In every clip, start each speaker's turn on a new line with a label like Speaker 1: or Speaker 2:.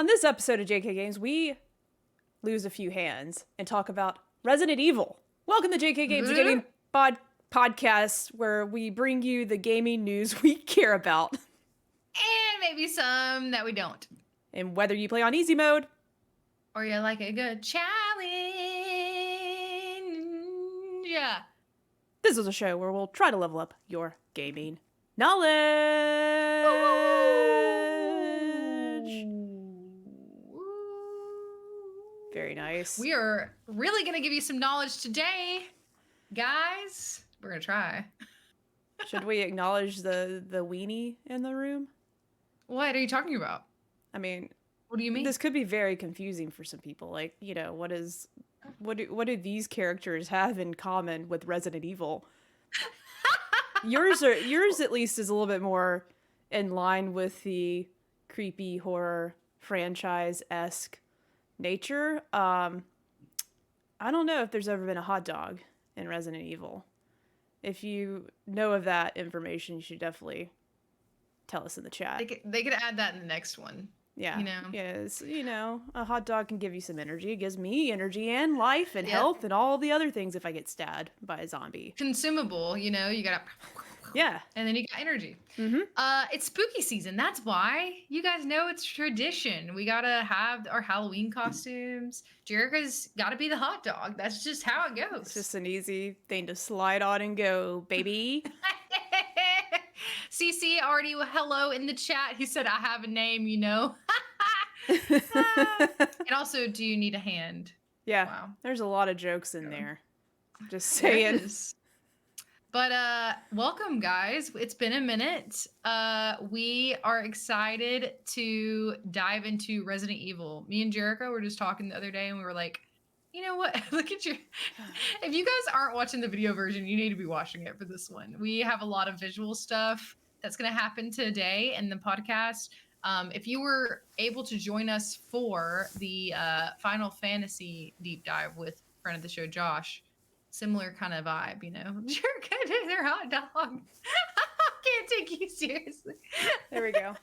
Speaker 1: On this episode of JK Games, we lose a few hands and talk about Resident Evil. Welcome to JK Games, a gaming podcast where we bring you the gaming news we care about.
Speaker 2: And maybe some that we don't.
Speaker 1: And whether you play on easy mode,
Speaker 2: or you like a good challenge. Yeah.
Speaker 1: This is a show where we'll try to level up your gaming knowledge. Very nice.
Speaker 2: We are really going to give you some knowledge today, guys. We're going to try.
Speaker 1: Should we acknowledge the weenie in the room?
Speaker 2: What are you talking about?
Speaker 1: I mean,
Speaker 2: what do you mean?
Speaker 1: This could be very confusing for some people. Like, you know, what do these characters have in common with Resident Evil? Yours at least is a little bit more in line with the creepy horror franchise-esque nature. I don't know if there's ever been a hot dog in Resident Evil. If you know of that information, you should definitely tell us in the chat.
Speaker 2: They could add that in the next one.
Speaker 1: Yeah.
Speaker 2: You know?
Speaker 1: Yes. You know, a hot dog can give you some energy. It gives me energy and life and health and all the other things if I get stabbed by a zombie.
Speaker 2: Consumable, you know, you gotta...
Speaker 1: Yeah.
Speaker 2: And then you got energy.
Speaker 1: Mm-hmm.
Speaker 2: It's spooky season. That's why. You guys know it's tradition. We gotta have our Halloween costumes. Jerica's gotta be the hot dog. That's just how it goes.
Speaker 1: It's just an easy thing to slide on and go, baby.
Speaker 2: CC already hello in the chat. He said, I have a name, you know. And also, do you need a hand?
Speaker 1: Yeah.
Speaker 2: Wow.
Speaker 1: There's a lot of jokes in there. Just saying.
Speaker 2: But welcome, guys. It's been a minute. We are excited to dive into Resident Evil. Me and Jerica were just talking the other day, and we were like, you know what? Look at your... If you guys aren't watching the video version, you need to be watching it for this one. We have a lot of visual stuff that's going to happen today in the podcast. If you were able to join us for the Final Fantasy deep dive with friend of the show, Josh, similar kind of vibe, you know? Jerica did their hot dog. I can't take you seriously.
Speaker 1: There we go.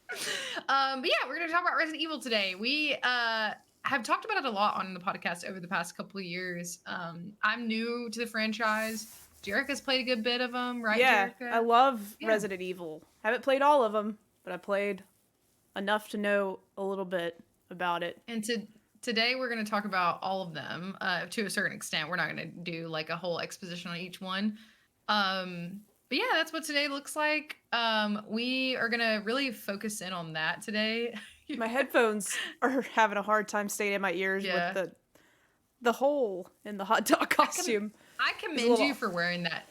Speaker 2: But yeah, we're going to talk about Resident Evil today. We have talked about it a lot on the podcast over the past couple of years. I'm new to the franchise. Jerica's played a good bit of them, right,
Speaker 1: Yeah,
Speaker 2: Jerica?
Speaker 1: I love Resident Evil. Haven't played all of them, but I played enough to know a little bit about it.
Speaker 2: And today we're going to talk about all of them to a certain extent. We're not going to do like a whole exposition on each one. But yeah, that's what today looks like. We are going to really focus in on that today.
Speaker 1: My headphones are having a hard time staying in my ears with the hole in the hot dog costume.
Speaker 2: I commend you for wearing that.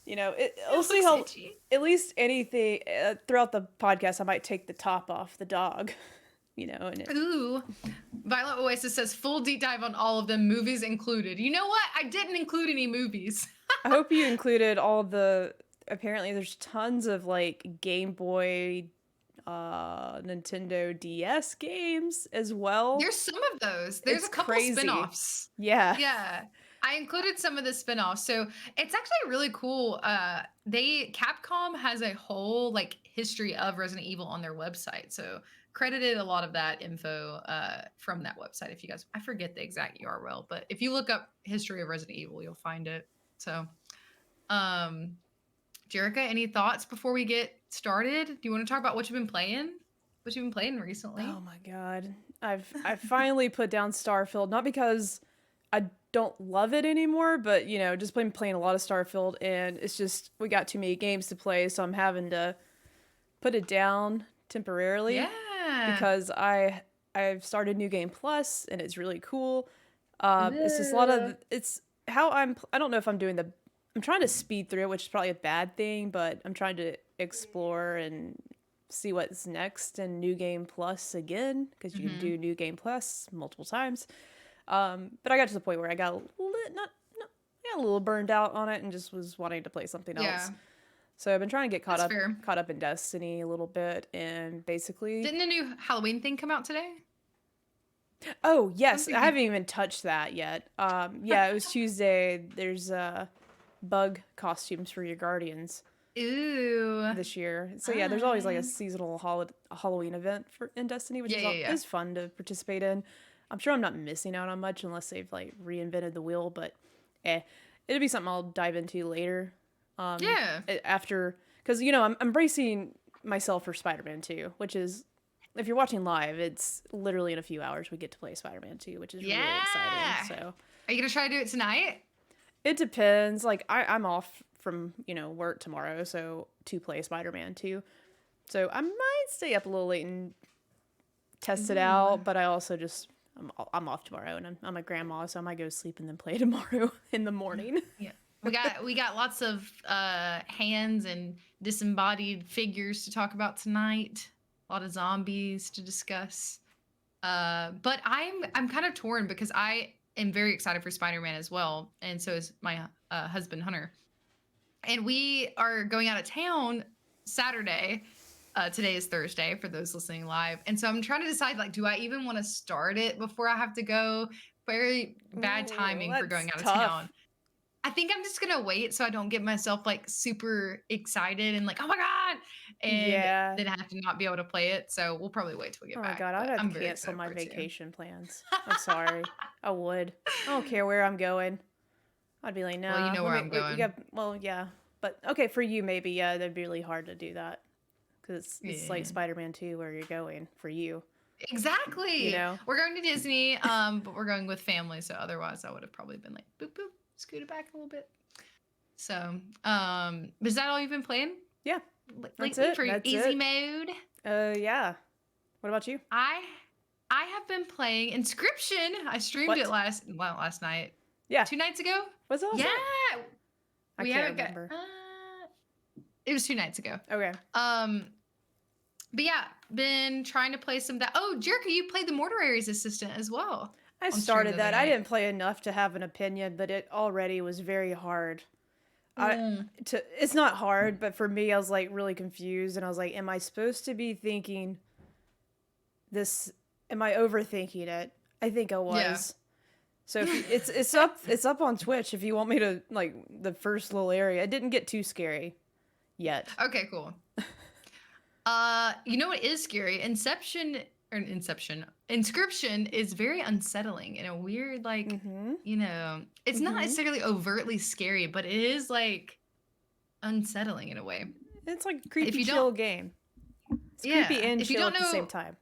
Speaker 1: You know, we'll see how, at least anything, throughout the podcast, I might take the top off the dog, you know.
Speaker 2: Ooh. Violet Oasis says, full deep dive on all of them, movies included. You know what? I didn't include any movies.
Speaker 1: I hope you included all the, apparently there's tons of, like, Game Boy, Nintendo DS games as well.
Speaker 2: There's some of those. There's a couple spin-offs.
Speaker 1: Yeah.
Speaker 2: Yeah. I included some of the spin-offs. So it's actually really cool. Capcom has a whole like history of Resident Evil on their website. So credited a lot of that info from that website. If you guys, I forget the exact URL, but if you look up history of Resident Evil, you'll find it. So, Jerica, any thoughts before we get started? Do you want to talk about what you've been playing? What you've been playing recently?
Speaker 1: Oh my god. I've finally put down Starfield, not because I don't love it anymore, but you know, just been playing a lot of Starfield, and it's just we got too many games to play, so I'm having to put it down temporarily.
Speaker 2: Yeah.
Speaker 1: Because I've started New Game Plus, and it's really cool. It's just a lot of I don't know if I'm doing I'm trying to speed through it, which is probably a bad thing, but I'm trying to explore and see what's next in New Game Plus again, because you can do New Game Plus multiple times. But I got to the point where I got a little burned out on it and just was wanting to play something else. So I've been trying to get caught up in Destiny a little bit, and basically...
Speaker 2: Didn't the new Halloween thing come out today?
Speaker 1: Oh, yes. I haven't even touched that yet. Yeah, it was Tuesday. There's bug costumes for your Guardians.
Speaker 2: Ooh.
Speaker 1: this year. So yeah, there's always like a
Speaker 2: Fun.
Speaker 1: seasonal Halloween event for in Destiny, which
Speaker 2: Yeah,
Speaker 1: is
Speaker 2: yeah, yeah.
Speaker 1: is fun to participate in. I'm sure I'm not missing out on much unless they've like reinvented the wheel, but it'll be something I'll dive into later.
Speaker 2: Yeah.
Speaker 1: After, because I'm bracing myself for Spider-Man 2, which is, if you're watching live, it's literally in a few hours we get to play Spider-Man 2, which is really exciting.
Speaker 2: Yeah.
Speaker 1: So
Speaker 2: Are you gonna try to do it tonight?
Speaker 1: it depends. Like I'm off from work tomorrow, so to play Spider-Man 2. So I might stay up a little late and test it
Speaker 2: Ooh.
Speaker 1: out, but I also just I'm off tomorrow, and I'm a grandma, so I might go sleep and then play tomorrow in the morning.
Speaker 2: Yeah. We got lots of hands and disembodied figures to talk about tonight. A lot of zombies to discuss. But I'm kind of torn because I am very excited for Spider-Man as well, and so is my husband Hunter. And we are going out of town Saturday. Today is Thursday for those listening live, and so I'm trying to decide, like, do I even want to start it before I have to go? Very bad
Speaker 1: Ooh,
Speaker 2: timing for
Speaker 1: that's
Speaker 2: going out of
Speaker 1: tough.
Speaker 2: town. I think I'm just gonna wait so I don't get myself like super excited and like, oh my god, and
Speaker 1: Yeah.
Speaker 2: then I have to not be able to play it. So we'll probably wait till we get
Speaker 1: Oh my
Speaker 2: back.
Speaker 1: god, I'd
Speaker 2: But
Speaker 1: have to
Speaker 2: I'm very
Speaker 1: cancel
Speaker 2: excited
Speaker 1: my
Speaker 2: for it too.
Speaker 1: vacation plans. I'm sorry. I would. I don't care where I'm going. I'd be like,
Speaker 2: Well, you
Speaker 1: nah.
Speaker 2: know
Speaker 1: Let
Speaker 2: where
Speaker 1: me.
Speaker 2: I'm
Speaker 1: We
Speaker 2: going.
Speaker 1: got. Well, yeah. But okay, for you maybe. Yeah, that'd be really hard to do that because it's like
Speaker 2: Yeah.
Speaker 1: Spider-Man 2 where you're going for you. You
Speaker 2: Exactly.
Speaker 1: know.
Speaker 2: We're going to Disney, but we're going with family. So otherwise, I would have probably been like, boop boop, scoot it back a little bit. So, is that all you've been playing
Speaker 1: Yeah. That's
Speaker 2: lately
Speaker 1: it.
Speaker 2: for
Speaker 1: That's
Speaker 2: easy
Speaker 1: it.
Speaker 2: mode?
Speaker 1: Yeah. What about you?
Speaker 2: I I have been playing Inscription. I streamed it
Speaker 1: What?
Speaker 2: last night.
Speaker 1: Yeah.
Speaker 2: 2 nights ago?
Speaker 1: What's the last
Speaker 2: Yeah.
Speaker 1: night? I
Speaker 2: We
Speaker 1: can't
Speaker 2: haven't got
Speaker 1: remember.
Speaker 2: it was 2 nights ago.
Speaker 1: Okay.
Speaker 2: Um but yeah, been trying to play some that. Oh, Jericho, you played the Mortuary's Assistant as well
Speaker 1: I
Speaker 2: on stream
Speaker 1: started
Speaker 2: the other
Speaker 1: that. I
Speaker 2: night.
Speaker 1: didn't play enough to have an opinion, but it already was very hard. I
Speaker 2: Mm.
Speaker 1: it's not hard, but for me I was like really confused and I was like, am I supposed to be thinking this, am I overthinking it? I think I
Speaker 2: Yeah.
Speaker 1: was. So if you, it's up on Twitch if you want me to like the first little area. It didn't get too scary yet.
Speaker 2: Okay, cool. You know what is scary? Inscription is very unsettling in a weird, like,
Speaker 1: Mhm.
Speaker 2: it's not
Speaker 1: Mhm.
Speaker 2: necessarily overtly scary, but it is like unsettling in a way.
Speaker 1: It's like a
Speaker 2: If
Speaker 1: creepy
Speaker 2: you don't,
Speaker 1: chill game. It's creepy
Speaker 2: yeah,
Speaker 1: and
Speaker 2: if you
Speaker 1: chill
Speaker 2: don't
Speaker 1: at the same
Speaker 2: know,
Speaker 1: time.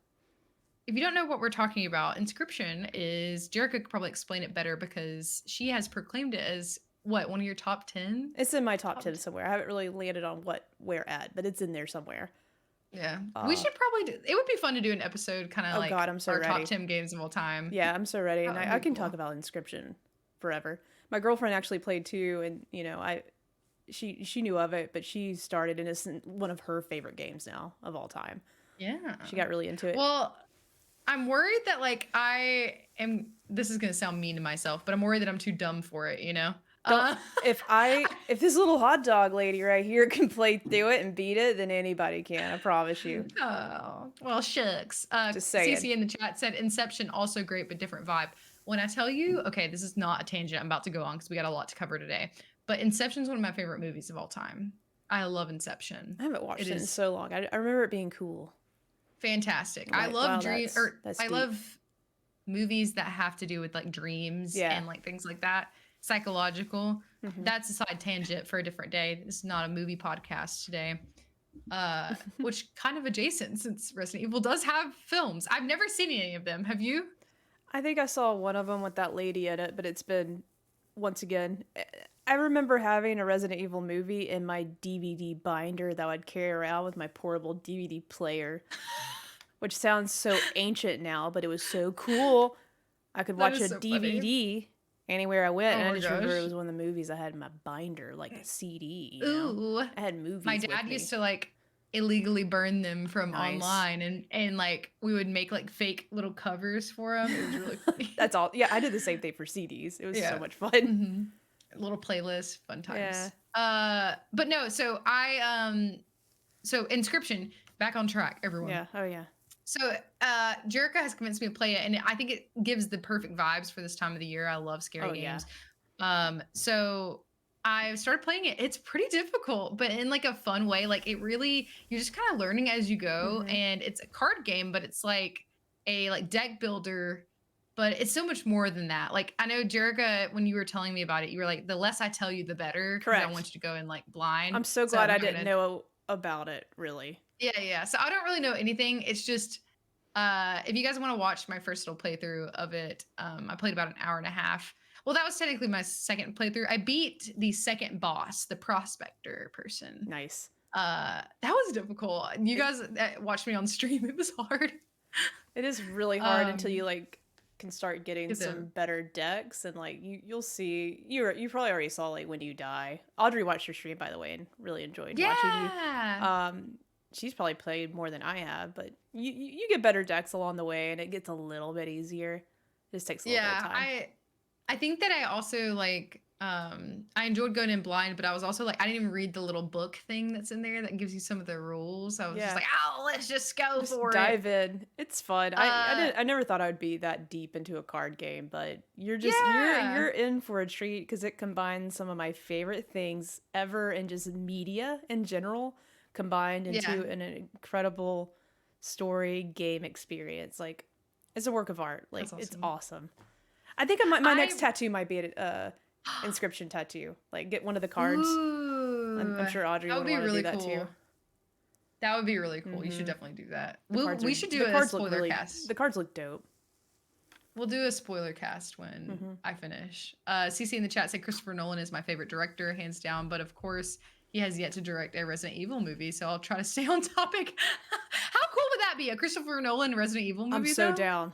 Speaker 2: if you don't know what we're talking about, Inscription is Jericho could probably explain it better because she has proclaimed it as what, one of your top 10?
Speaker 1: It's in my top
Speaker 2: Top
Speaker 1: 10 somewhere. I haven't really landed on where at, but it's in there somewhere.
Speaker 2: Yeah. We
Speaker 1: Uh
Speaker 2: should probably do, it would be fun to do an episode kind of
Speaker 1: oh god,
Speaker 2: like
Speaker 1: I'm so
Speaker 2: our top
Speaker 1: ready.
Speaker 2: 10 games of all time.
Speaker 1: Yeah, I'm so ready,
Speaker 2: That
Speaker 1: and
Speaker 2: would
Speaker 1: I
Speaker 2: be
Speaker 1: can talk
Speaker 2: cool.
Speaker 1: about Inscription forever. My girlfriend actually played too, and she knew of it, but she started, and it's one of her favorite games now of all time.
Speaker 2: Yeah.
Speaker 1: She got really into it.
Speaker 2: Well, I'm worried that like this is gonna sound mean to myself, but I'm worried that I'm too dumb for it, you know?
Speaker 1: Don't
Speaker 2: Uh
Speaker 1: if this little hot dog lady right here can play through it and beat it, then anybody can. I promise you.
Speaker 2: Oh, well, shucks.
Speaker 1: Just saying.
Speaker 2: CC in the chat said Inception also great but different vibe. When I tell you, okay, this is not a tangent I'm about to go on because we got a lot to cover today. But Inception's one of my favorite movies of all time. I love Inception.
Speaker 1: I haven't watched
Speaker 2: It
Speaker 1: it in
Speaker 2: is
Speaker 1: so long. I remember it being cool.
Speaker 2: fantastic.
Speaker 1: I'm
Speaker 2: I
Speaker 1: like,
Speaker 2: love
Speaker 1: wow, that's
Speaker 2: I
Speaker 1: deep.
Speaker 2: love movies that have to do with like dreams
Speaker 1: Yeah.
Speaker 2: and like things like that, psychological.
Speaker 1: Mhm.
Speaker 2: That's a side tangent for a different day. This is not a movie podcast today. Which kind of adjacent since Resident Evil does have films. I've never seen any of them. Have you?
Speaker 1: I think I saw one of them with that lady in it, but it's been once again. I remember having a Resident Evil movie in my DVD binder that I'd carry around with my portable DVD player, which sounds so ancient now, but it was so cool. I could
Speaker 2: That
Speaker 1: watch
Speaker 2: is
Speaker 1: a
Speaker 2: so funny.
Speaker 1: DVD anywhere I went,
Speaker 2: Oh
Speaker 1: and I
Speaker 2: my
Speaker 1: just remember it
Speaker 2: gosh.
Speaker 1: was one of the movies I had in my binder, like a CD.
Speaker 2: Ooh.
Speaker 1: I had
Speaker 2: My
Speaker 1: movies with
Speaker 2: dad
Speaker 1: me.
Speaker 2: used to like illegally burn them from
Speaker 1: Nice.
Speaker 2: online and like we would make like fake little covers for them. It was really funny.
Speaker 1: That's all. Yeah, I did the same thing for CDs. It was so
Speaker 2: Yeah.
Speaker 1: much fun.
Speaker 2: Mhm. Little playlist, fun times. But no, so Inscription, back on track, everyone.
Speaker 1: Yeah. Oh yeah.
Speaker 2: So Jerica has convinced me to play it, and I think it gives the perfect vibes for this time of the year. I love scary
Speaker 1: Oh, yeah.
Speaker 2: games. So I've started playing it. It's pretty difficult, but in like a fun way. Like it really, you're just kind of learning as you go,
Speaker 1: Mm-hmm.
Speaker 2: and it's a card game, but it's like a like deck builder. But it's so much more than that. Like I know Jerica, when you were telling me about it, you were like, the less I tell you, the better, because I want
Speaker 1: Correct.
Speaker 2: you to go in like blind.
Speaker 1: I'm so
Speaker 2: So
Speaker 1: glad
Speaker 2: I'm
Speaker 1: I
Speaker 2: not
Speaker 1: didn't
Speaker 2: gonna.
Speaker 1: know about it, really.
Speaker 2: Yeah, yeah. So I don't really know anything. It's just if you guys want to watch my first little playthrough of it, I played about an hour and a half. Well, that was technically my second playthrough. I beat the second boss, the prospector person.
Speaker 1: Nice.
Speaker 2: That was difficult. You
Speaker 1: It,
Speaker 2: guys watched me on stream. It was hard.
Speaker 1: it is really hard until you
Speaker 2: Um,
Speaker 1: like can start getting
Speaker 2: get
Speaker 1: some
Speaker 2: the
Speaker 1: better decks, and like you'll see you probably already saw like when you die. Audrey watched your stream, by the way, and really enjoyed watching you.
Speaker 2: yeah.
Speaker 1: Um, she's probably played more than I have, but you get better decks along the way, and it gets a little bit easier. It just takes a little bit of
Speaker 2: Yeah,
Speaker 1: time.
Speaker 2: I think that I also like I enjoyed going in blind, but I was also like I didn't even read the little book thing that's in there that gives you some of the rules. I was just
Speaker 1: Yeah,
Speaker 2: like, "Oh, let's just go
Speaker 1: just
Speaker 2: for it."
Speaker 1: dive in. It's fun.
Speaker 2: Uh
Speaker 1: I never thought I would be that deep into a card game, but
Speaker 2: yeah.
Speaker 1: you're in for a treat because it combines some of my favorite things ever and just media in general combined
Speaker 2: Yeah.
Speaker 1: into an incredible story game experience. Like it's a work of art. Like
Speaker 2: That's
Speaker 1: it's
Speaker 2: awesome.
Speaker 1: awesome. I think my next
Speaker 2: I
Speaker 1: tattoo might be a inscription tattoo. Like get one of the cards.
Speaker 2: Ooh.
Speaker 1: I'm sure Audrey
Speaker 2: That would
Speaker 1: would
Speaker 2: be
Speaker 1: want to do
Speaker 2: really
Speaker 1: that too.
Speaker 2: cool. That would be really cool. You should
Speaker 1: Mm-hmm.
Speaker 2: definitely do that. We should do
Speaker 1: The
Speaker 2: a
Speaker 1: cards look
Speaker 2: spoiler cast.
Speaker 1: the cards look dope.
Speaker 2: We'll do a spoiler cast when
Speaker 1: Mm-hmm.
Speaker 2: I finish. CC in the chat said Christopher Nolan is my favorite director, hands down. But of course, he has yet to direct a Resident Evil movie, so I'll try to stay on topic. How cool would that be? A Christopher Nolan Resident Evil
Speaker 1: I'm
Speaker 2: movie,
Speaker 1: so
Speaker 2: though?
Speaker 1: down.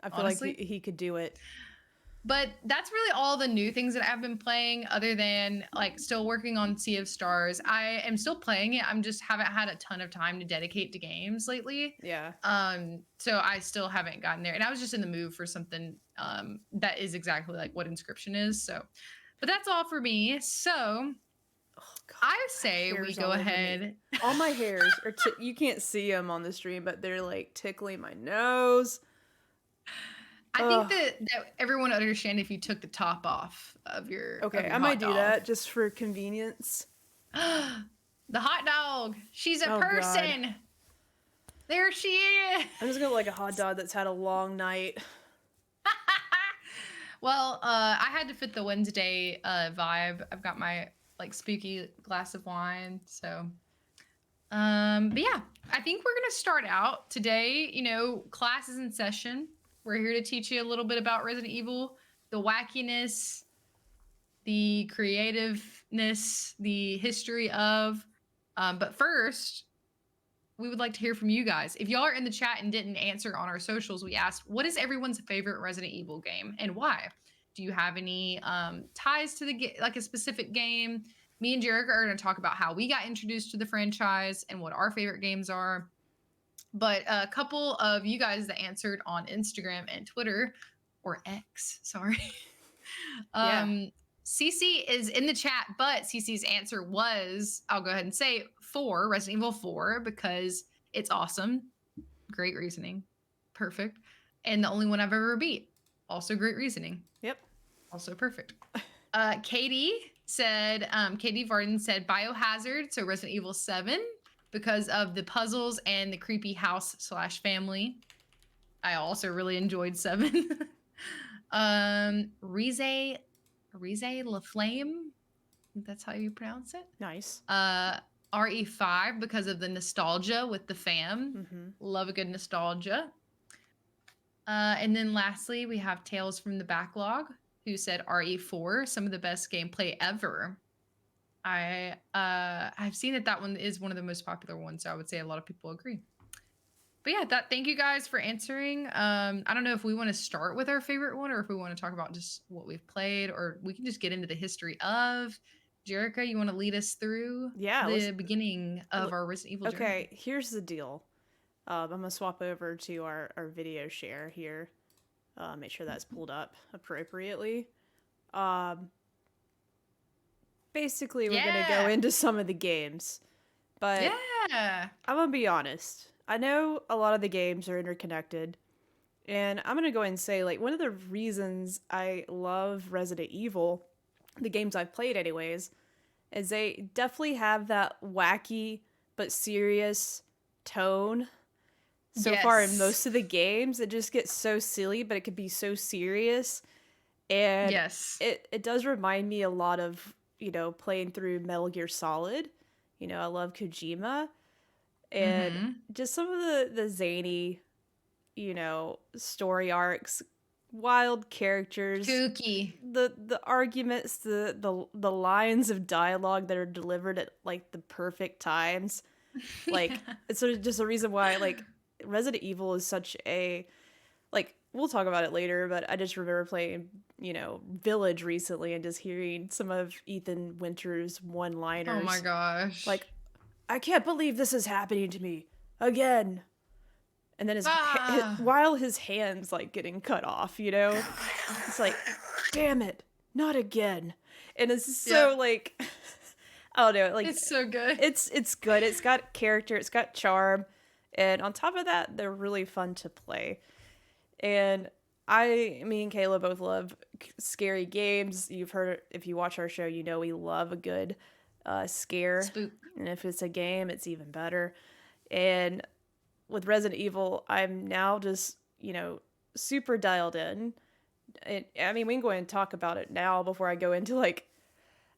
Speaker 1: I feel like
Speaker 2: Honestly.
Speaker 1: he could do it.
Speaker 2: But that's really all the new things that I've been playing, other than like still working on Sea of Stars. I am still playing it. I'm just haven't had a ton of time to dedicate to games lately.
Speaker 1: Yeah.
Speaker 2: So I still haven't gotten there. And I was just in the mood for something that is exactly like what Inscription is. So but that's all for me. So
Speaker 1: Oh god.
Speaker 2: I say we
Speaker 1: Hairs
Speaker 2: go
Speaker 1: all over me.
Speaker 2: ahead.
Speaker 1: All my hairs are you can't see them on the stream, but they're like tickling my nose.
Speaker 2: I think
Speaker 1: Ugh.
Speaker 2: that everyone would understand if you took the top off of your
Speaker 1: Okay, I
Speaker 2: hot
Speaker 1: might do
Speaker 2: dog.
Speaker 1: that just for convenience.
Speaker 2: The hot dog. She's a
Speaker 1: Oh, God.
Speaker 2: person. There she is.
Speaker 1: I'm just gonna like a hot dog that's had a long night.
Speaker 2: Well, I had to fit the Wednesday vibe. I've got my like spooky glass of wine. So, but yeah, I think we're gonna start out today. You know, class is in session. We're here to teach you a little bit about Resident Evil, the wackiness, the creativeness, the history of. But first, we would like to hear from you guys. If y'all are in the chat and didn't answer on our socials, we asked, what is everyone's favorite Resident Evil game and why? Do you have any ties to the like a specific game? Me and Jerica are going to talk about how we got introduced to the franchise and what our favorite games are. But a couple of you guys that answered on Instagram and Twitter, or X, sorry.
Speaker 1: Yeah.
Speaker 2: CC is in the chat, but CC's answer was, I'll go ahead and say 4, Resident Evil 4, because it's awesome. Great reasoning. Perfect. And the only one I've ever beat. Also great reasoning.
Speaker 1: Yep.
Speaker 2: Also perfect. Katie said, Katie Varden said Biohazard, so Resident Evil 7, because of the puzzles and the creepy house/family. I also really enjoyed 7. Rize LaFlame, I think that's how you pronounce it.
Speaker 1: Nice.
Speaker 2: RE5 because of the nostalgia with the fam.
Speaker 1: Mm-hmm.
Speaker 2: Love a good nostalgia. And then lastly, we have Tales from the Backlog, who said RE4, some of the best gameplay ever. I've seen that one is one of the most popular ones, so I would say a lot of people agree. But yeah, thank you guys for answering. I don't know if we want to start with our favorite one or if we want to talk about just what we've played, or we can just get into the history of. Jerica, you want to lead us through the beginning of our Resident Evil journey?
Speaker 1: Okay, here's the deal. I'm going to swap over to our video share here. Make sure that's pulled up appropriately. Basically, we're going to go into some of the games. But
Speaker 2: yeah,
Speaker 1: I'm going to be honest. I know a lot of the games are interconnected. And I'm going to go ahead and say, like, one of the reasons I love Resident Evil the games I've played anyways, is they definitely have that wacky but serious tone. So far in
Speaker 2: Yes.
Speaker 1: most of the games, it just gets so silly, but it could be so serious. And
Speaker 2: Yes.
Speaker 1: it does remind me a lot of, playing through Metal Gear Solid. I love Kojima. And
Speaker 2: Mm-hmm.
Speaker 1: just some of the zany, story arcs, wild characters,
Speaker 2: Kooky.
Speaker 1: the arguments, the lines of dialogue that are delivered at like the perfect times. Like
Speaker 2: Yeah.
Speaker 1: it's sort of just a reason why like Resident Evil is such a like we'll talk about it later, but I just remember playing, Village recently and just hearing some of Ethan Winter's
Speaker 2: Oh my
Speaker 1: one-liners.
Speaker 2: gosh.
Speaker 1: Like, I can't believe this is happening to me again. And then
Speaker 2: Ah.
Speaker 1: while his hands like getting cut off, it's like, damn it, not again. And it's so
Speaker 2: Yep.
Speaker 1: like, I don't know, like
Speaker 2: It's so good.
Speaker 1: it's good. It's got character, it's got charm, and on top of that, they're really fun to play. And me and Kayla both love scary games. You've heard, if you watch our show, we love a good scare.
Speaker 2: Spook.
Speaker 1: And if it's a game, it's even better. And with Resident Evil, I'm now just, super dialed in. I mean, we can go ahead and talk about it now before I go into like,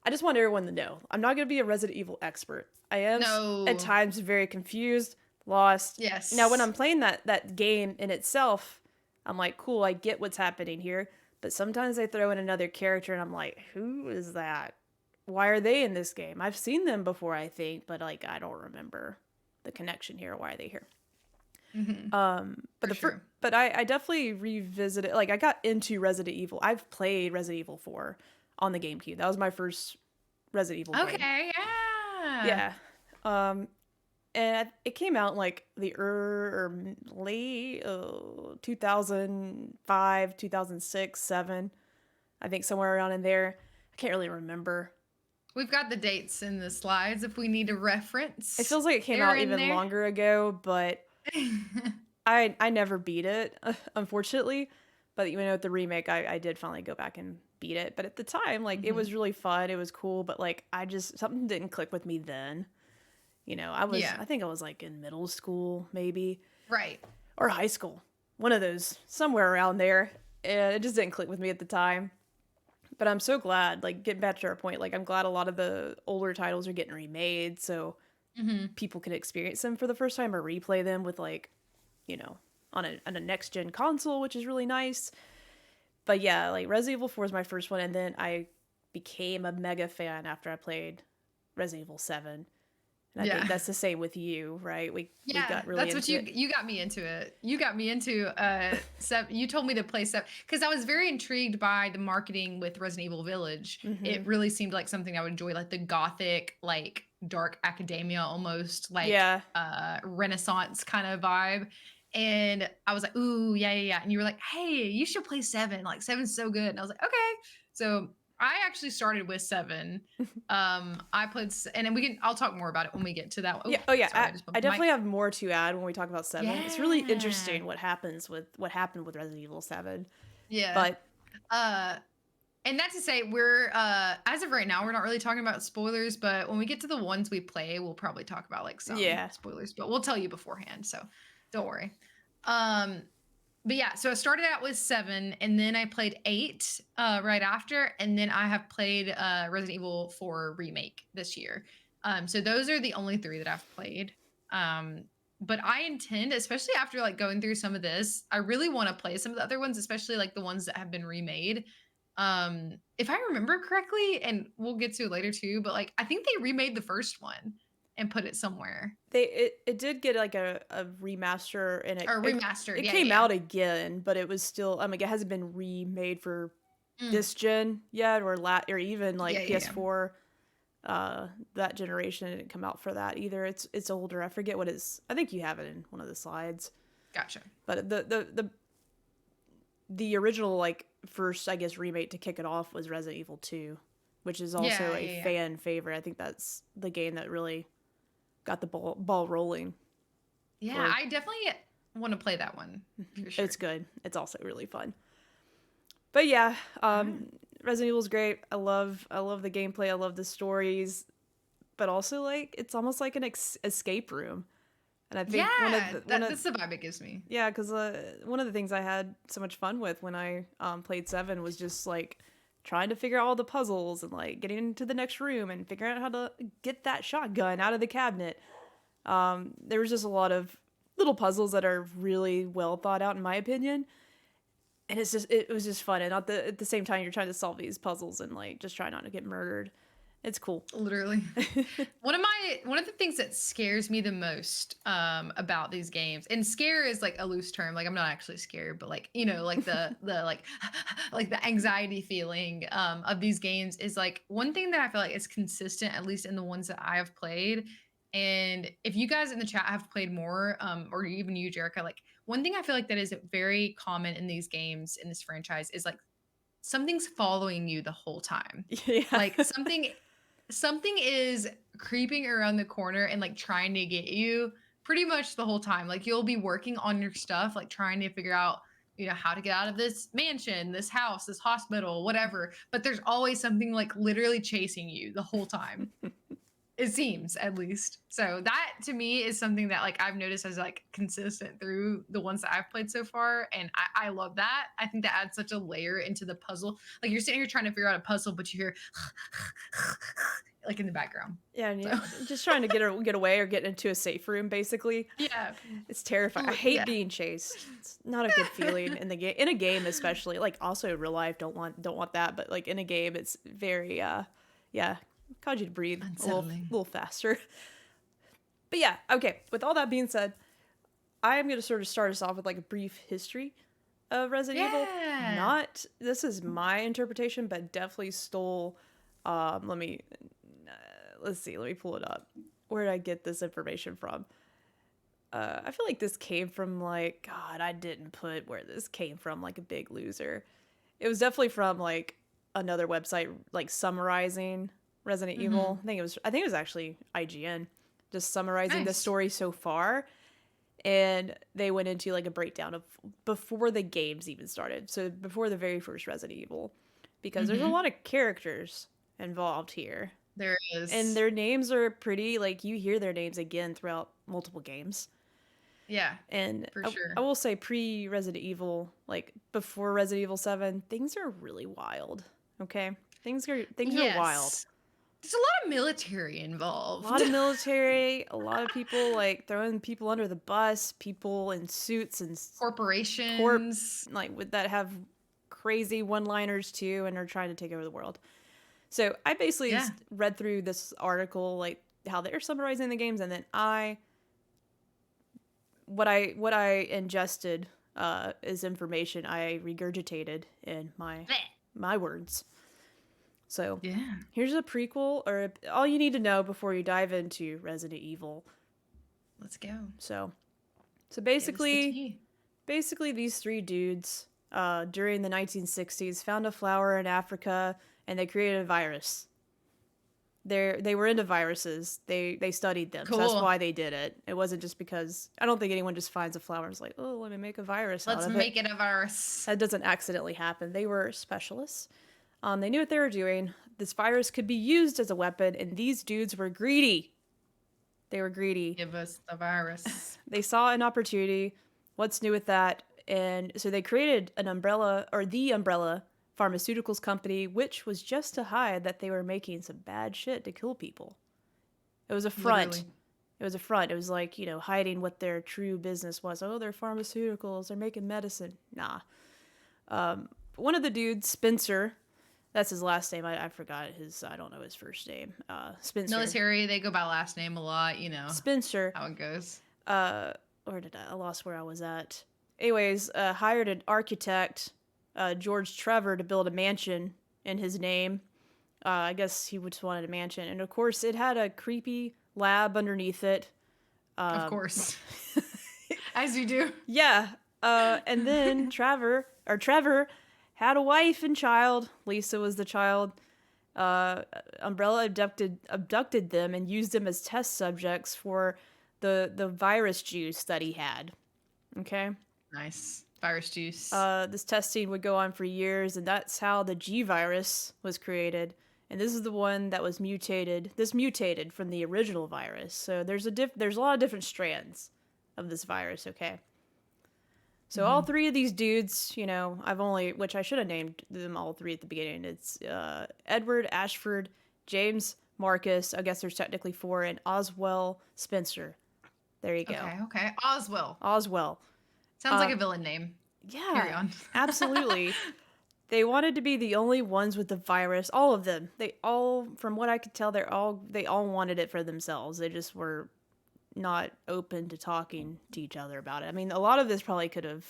Speaker 1: I just want everyone to know I'm not going to be a Resident Evil expert. I am at
Speaker 2: No.
Speaker 1: times very confused, lost. Now, when
Speaker 2: Yes.
Speaker 1: I'm playing that game in itself, I'm like, cool, I get what's happening here. But sometimes they throw in another character and I'm like, who is that? Why are they in this game? I've seen them before, I think, but like, I don't remember the connection here. Why are they here?
Speaker 2: Mm-hmm.
Speaker 1: But
Speaker 2: For sure.
Speaker 1: but I definitely revisited. Like, I got into Resident Evil. I've played Resident Evil 4 on the GameCube. That was my first Resident Evil game.
Speaker 2: Okay. Yeah.
Speaker 1: Yeah. And it came out in like the late 2005, 2006, 7. I think somewhere around in there. I can't really remember.
Speaker 2: We've got the dates in the slides if we need a
Speaker 1: It
Speaker 2: reference.
Speaker 1: feels like it came
Speaker 2: They're
Speaker 1: out
Speaker 2: in
Speaker 1: even
Speaker 2: there.
Speaker 1: longer ago, but I never beat it, unfortunately. But with the remake, I did finally go back and beat it. But at the time, like it
Speaker 2: Mm-hmm.
Speaker 1: was really fun, it was cool, but like something didn't click with me then.
Speaker 2: Yeah.
Speaker 1: I think I was like in middle school maybe
Speaker 2: Right.
Speaker 1: or high school, one of those, somewhere around there, and it just didn't click with me at the time. But I'm so glad, like getting back to our point, like I'm glad a lot of the older titles are getting remade, so
Speaker 2: Mm-hmm.
Speaker 1: people can experience them for the first time or replay them with like, on a next gen console, which is really nice. But yeah, like Resident Evil 4 is my first one, and then I became a mega fan after I played Resident Evil 7. And I think
Speaker 2: Yeah.
Speaker 1: that's the same with you, right? We
Speaker 2: Yeah,
Speaker 1: got really
Speaker 2: that's what
Speaker 1: into it.
Speaker 2: you got me into it. You got me into seven. You told me to play seven because I was very intrigued by the marketing with Resident Evil Village.
Speaker 1: Mm-hmm.
Speaker 2: It really seemed like something I would enjoy, like the gothic, like dark academia, almost like
Speaker 1: Yeah.
Speaker 2: Renaissance kind of vibe. And I was like, ooh, yeah, yeah, yeah. And you were like, hey, you should play seven. Like seven's so good. And I was like, okay. So I actually started with seven. I played, and then I'll talk more about it when we get to that.
Speaker 1: Yeah.
Speaker 2: Oh,
Speaker 1: Oh yeah.
Speaker 2: sorry, I just
Speaker 1: I
Speaker 2: bumped the mic.
Speaker 1: definitely have more to add when we talk about 7. It's really
Speaker 2: Yeah.
Speaker 1: interesting what happened with Resident Evil 7.
Speaker 2: Yeah.
Speaker 1: But
Speaker 2: Uh and that's to say we're as of right now we're not really talking about spoilers, but when we get to the ones we play, we'll probably talk about like some
Speaker 1: yeah.
Speaker 2: spoilers, but we'll tell you beforehand, so don't worry. Um but yeah, so I started out with 7 and then I played 8 right after, and then I have played Resident Evil 4 remake this year. So those are the only 3 that I've played. But I intend, especially after like going through some of this, I really want to play some of the other ones, especially like the ones that have been remade. If I remember correctly, and we'll get to it later too, but like I think they remade the first one and put it somewhere.
Speaker 1: It did get like a remaster, and
Speaker 2: Or remastered.
Speaker 1: it
Speaker 2: Yeah,
Speaker 1: came
Speaker 2: yeah.
Speaker 1: out again, but it was still it hasn't been remade for
Speaker 2: Yeah.
Speaker 1: this gen yet, or even
Speaker 2: Yeah,
Speaker 1: like
Speaker 2: yeah, yeah.
Speaker 1: PS4. That generation didn't come out for that either. It's older. I forget what it's. I think you have it in one of the slides.
Speaker 2: Gotcha.
Speaker 1: But the original like first, I guess, remake to kick it off was Resident Evil 2, which is also
Speaker 2: Yeah,
Speaker 1: a
Speaker 2: yeah, yeah.
Speaker 1: fan favorite. I think that's the game that really got the ball rolling.
Speaker 2: Yeah,
Speaker 1: Or-
Speaker 2: I definitely want to play that one for sure.
Speaker 1: It's good. It's also really fun. But yeah, Resident Evil's great. I love the gameplay. I love the stories, but also like it's almost like an escape room. And I think
Speaker 2: Yeah, that's the vibe it gives me.
Speaker 1: yeah, because one of the things I had so much fun with when I played 7 was just like trying to figure out all the puzzles and like getting into the next room and figuring out how to get that shotgun out of the cabinet. There was just a lot of little puzzles that are really well thought out in my opinion, and it was just fun. And at the same time you're trying to solve these puzzles and like just try not to get murdered. It's cool.
Speaker 2: Literally. One of the things that scares me the most about these games, and scare is like a loose term, like I'm not actually scared, but like, you know, like the like like the anxiety feeling of these games is like one thing that I feel like is consistent, at least in the ones that I have played. And if you guys in the chat have played more, or even you, Jerica, like one thing I feel like that is very common in these games, in this franchise, is like something's following you the whole time.
Speaker 1: Yeah.
Speaker 2: Like something is creeping around the corner and like trying to get you pretty much the whole time. Like you'll be working on your stuff, like trying to figure out, you know, how to get out of this mansion, this house, this hospital, whatever. But there's always something like literally chasing you the whole time. It seems, at least. So that to me is something that like I've noticed as like consistent through the ones that I've played so far, and I love that. I think that adds such a layer into the puzzle. Like you're sitting here trying to figure out a puzzle, but you hear like in the background.
Speaker 1: Yeah, and you're just trying to get away or get into a safe room, basically.
Speaker 2: Yeah,
Speaker 1: it's terrifying. I hate being chased. It's not a good feeling in the game. In a game, especially, like also real life, don't want that. But like in a game, it's very yeah, cause you to breathe a little faster. But yeah, okay. With all that being said, I am going to sort of start us off with like a brief history of Resident Evil. Not this is my interpretation, but definitely stole. Let's see. Let me pull it up. Where did I get this information from? I feel like this came from like God. I didn't put where this came from. Like a big loser. It was definitely from like another website, like summarizing Resident Evil. I think it was actually IGN, just summarizing the story so far. And they went into like a breakdown of before the games even started. So before the very first Resident Evil, because there's a lot of characters involved here.
Speaker 2: There is.
Speaker 1: And their names are pretty, like, you hear their names again throughout multiple games.
Speaker 2: Yeah,
Speaker 1: and
Speaker 2: for sure.
Speaker 1: I will say pre-Resident Evil, like, before Resident Evil 7, things are really wild, okay? Things are wild.
Speaker 2: There's a lot of military involved.
Speaker 1: A lot of military, a lot of people, like, throwing people under the bus, people in suits and...
Speaker 2: corporations.
Speaker 1: That have crazy one-liners, too, and are trying to take over the world. So I basically read through this article, like how they're summarizing the games, and then what I ingested is information I regurgitated in my words. So here's a prequel, or all you need to know before you dive into Resident Evil.
Speaker 2: Let's go.
Speaker 1: So basically these three dudes during the 1960s found a flower in Africa. And they created a virus. They were into viruses. They studied them. Cool. So that's why they did it. It wasn't just because... I don't think anyone just finds a flower and is like, oh, let me make a virus out of it.
Speaker 2: Let's make it a virus.
Speaker 1: That doesn't accidentally happen. They were specialists. They knew what they were doing. This virus could be used as a weapon, and these dudes were greedy. They were greedy.
Speaker 2: Give us the virus.
Speaker 1: They saw an opportunity. What's new with that? And so they created the Umbrella Pharmaceuticals company, which was just to hide that they were making some bad shit to kill people. It was a front. Literally. It was a front. It was like, you know, hiding what their true business was. Oh, they're pharmaceuticals. They're making medicine. Nah. One of the dudes, Spencer, that's his last name. I forgot I don't know his first name. Spencer.
Speaker 2: Military, they go by last name a lot, you know.
Speaker 1: Spencer.
Speaker 2: How it goes.
Speaker 1: I lost where I was at. Anyways, hired an architect, George Trevor, to build a mansion in his name. I guess he just wanted a mansion. And of course, it had a creepy lab underneath it.
Speaker 2: Of course. As you do.
Speaker 1: Yeah. And then Trevor had a wife and child. Lisa was the child. Umbrella abducted them and used them as test subjects for the virus juice that he had. Okay?
Speaker 2: Nice. Virus juice.
Speaker 1: This testing would go on for years, and that's how the G virus was created. And this is the one that was mutated. This mutated from the original virus. So there's a lot of different strands of this virus. Okay. So all three of these dudes, you know, which I should have named them all three at the beginning. It's Edward, Ashford, James, Marcus. I guess there's technically four, and Oswell Spencer. There you go.
Speaker 2: Okay. Oswell.
Speaker 1: Oswell.
Speaker 2: Sounds like a villain name.
Speaker 1: Yeah.
Speaker 2: Carry on.
Speaker 1: Absolutely. They wanted to be the only ones with the virus. All of them. They all, from what I could tell, they all wanted it for themselves. They just were not open to talking to each other about it. I mean, a lot of this probably could have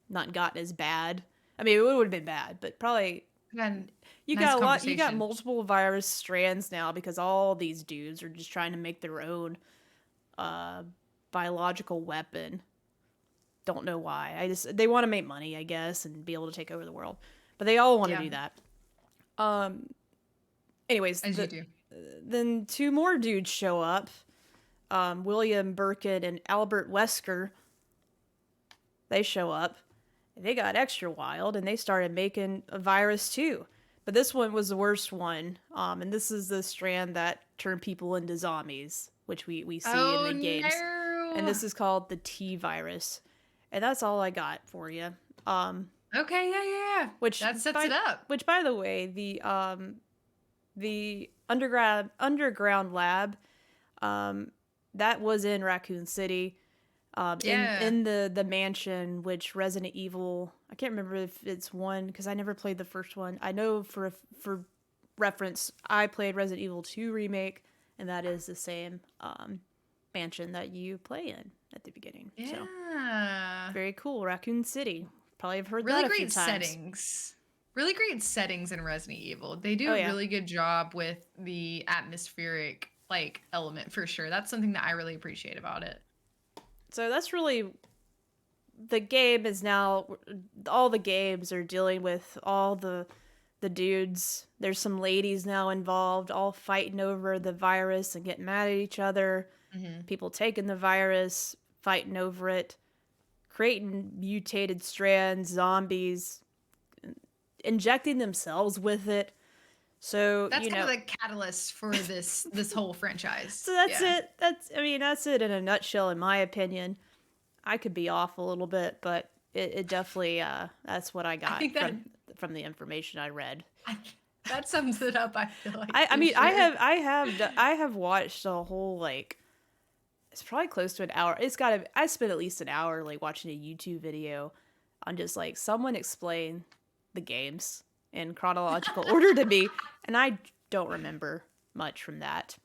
Speaker 1: not gotten as bad. I mean, it would have been bad, but probably you got multiple virus strands now because all these dudes are just trying to make their own biological weapon. Don't know why. They want to make money, I guess, and be able to take over the world. But they all want to do that. Anyways, then two more dudes show up. William Birkin and Albert Wesker. They show up. They got extra wild, and they started making a virus too. But this one was the worst one. And this is the strand that turned people into zombies, which we see in the games.
Speaker 2: No.
Speaker 1: And this is called the T virus. And that's all I got for you.
Speaker 2: Okay, yeah.
Speaker 1: Which
Speaker 2: that sets it up.
Speaker 1: Which, by the way, the underground lab, that was in Raccoon City. In the mansion, which Resident Evil, I can't remember if it's one because I never played the first one. I know for reference, I played Resident Evil 2 remake, and that is the same mansion that you play in at the beginning.
Speaker 2: Yeah.
Speaker 1: So, very cool. Raccoon City. Probably have heard
Speaker 2: really
Speaker 1: that a few
Speaker 2: great
Speaker 1: times.
Speaker 2: Settings. Really great settings in Resident Evil. They do a really good job with the atmospheric element for sure. That's something that I really appreciate about it.
Speaker 1: So that's really the game is now. All the games are dealing with all the dudes. There's some ladies now involved, all fighting over the virus and getting mad at each other. People taking the virus, fighting over it, creating mutated strands, zombies, injecting themselves with it. So
Speaker 2: that's kind of the catalyst for this whole franchise.
Speaker 1: So that's it. That's it in a nutshell, in my opinion. I could be off a little bit, but it definitely that's what I got from the information I read.
Speaker 2: That sums it up. I feel like.
Speaker 1: I have watched a whole it's probably close to an hour. I spent at least an hour watching a YouTube video on just someone explain the games in chronological order to me, and I don't remember much from that.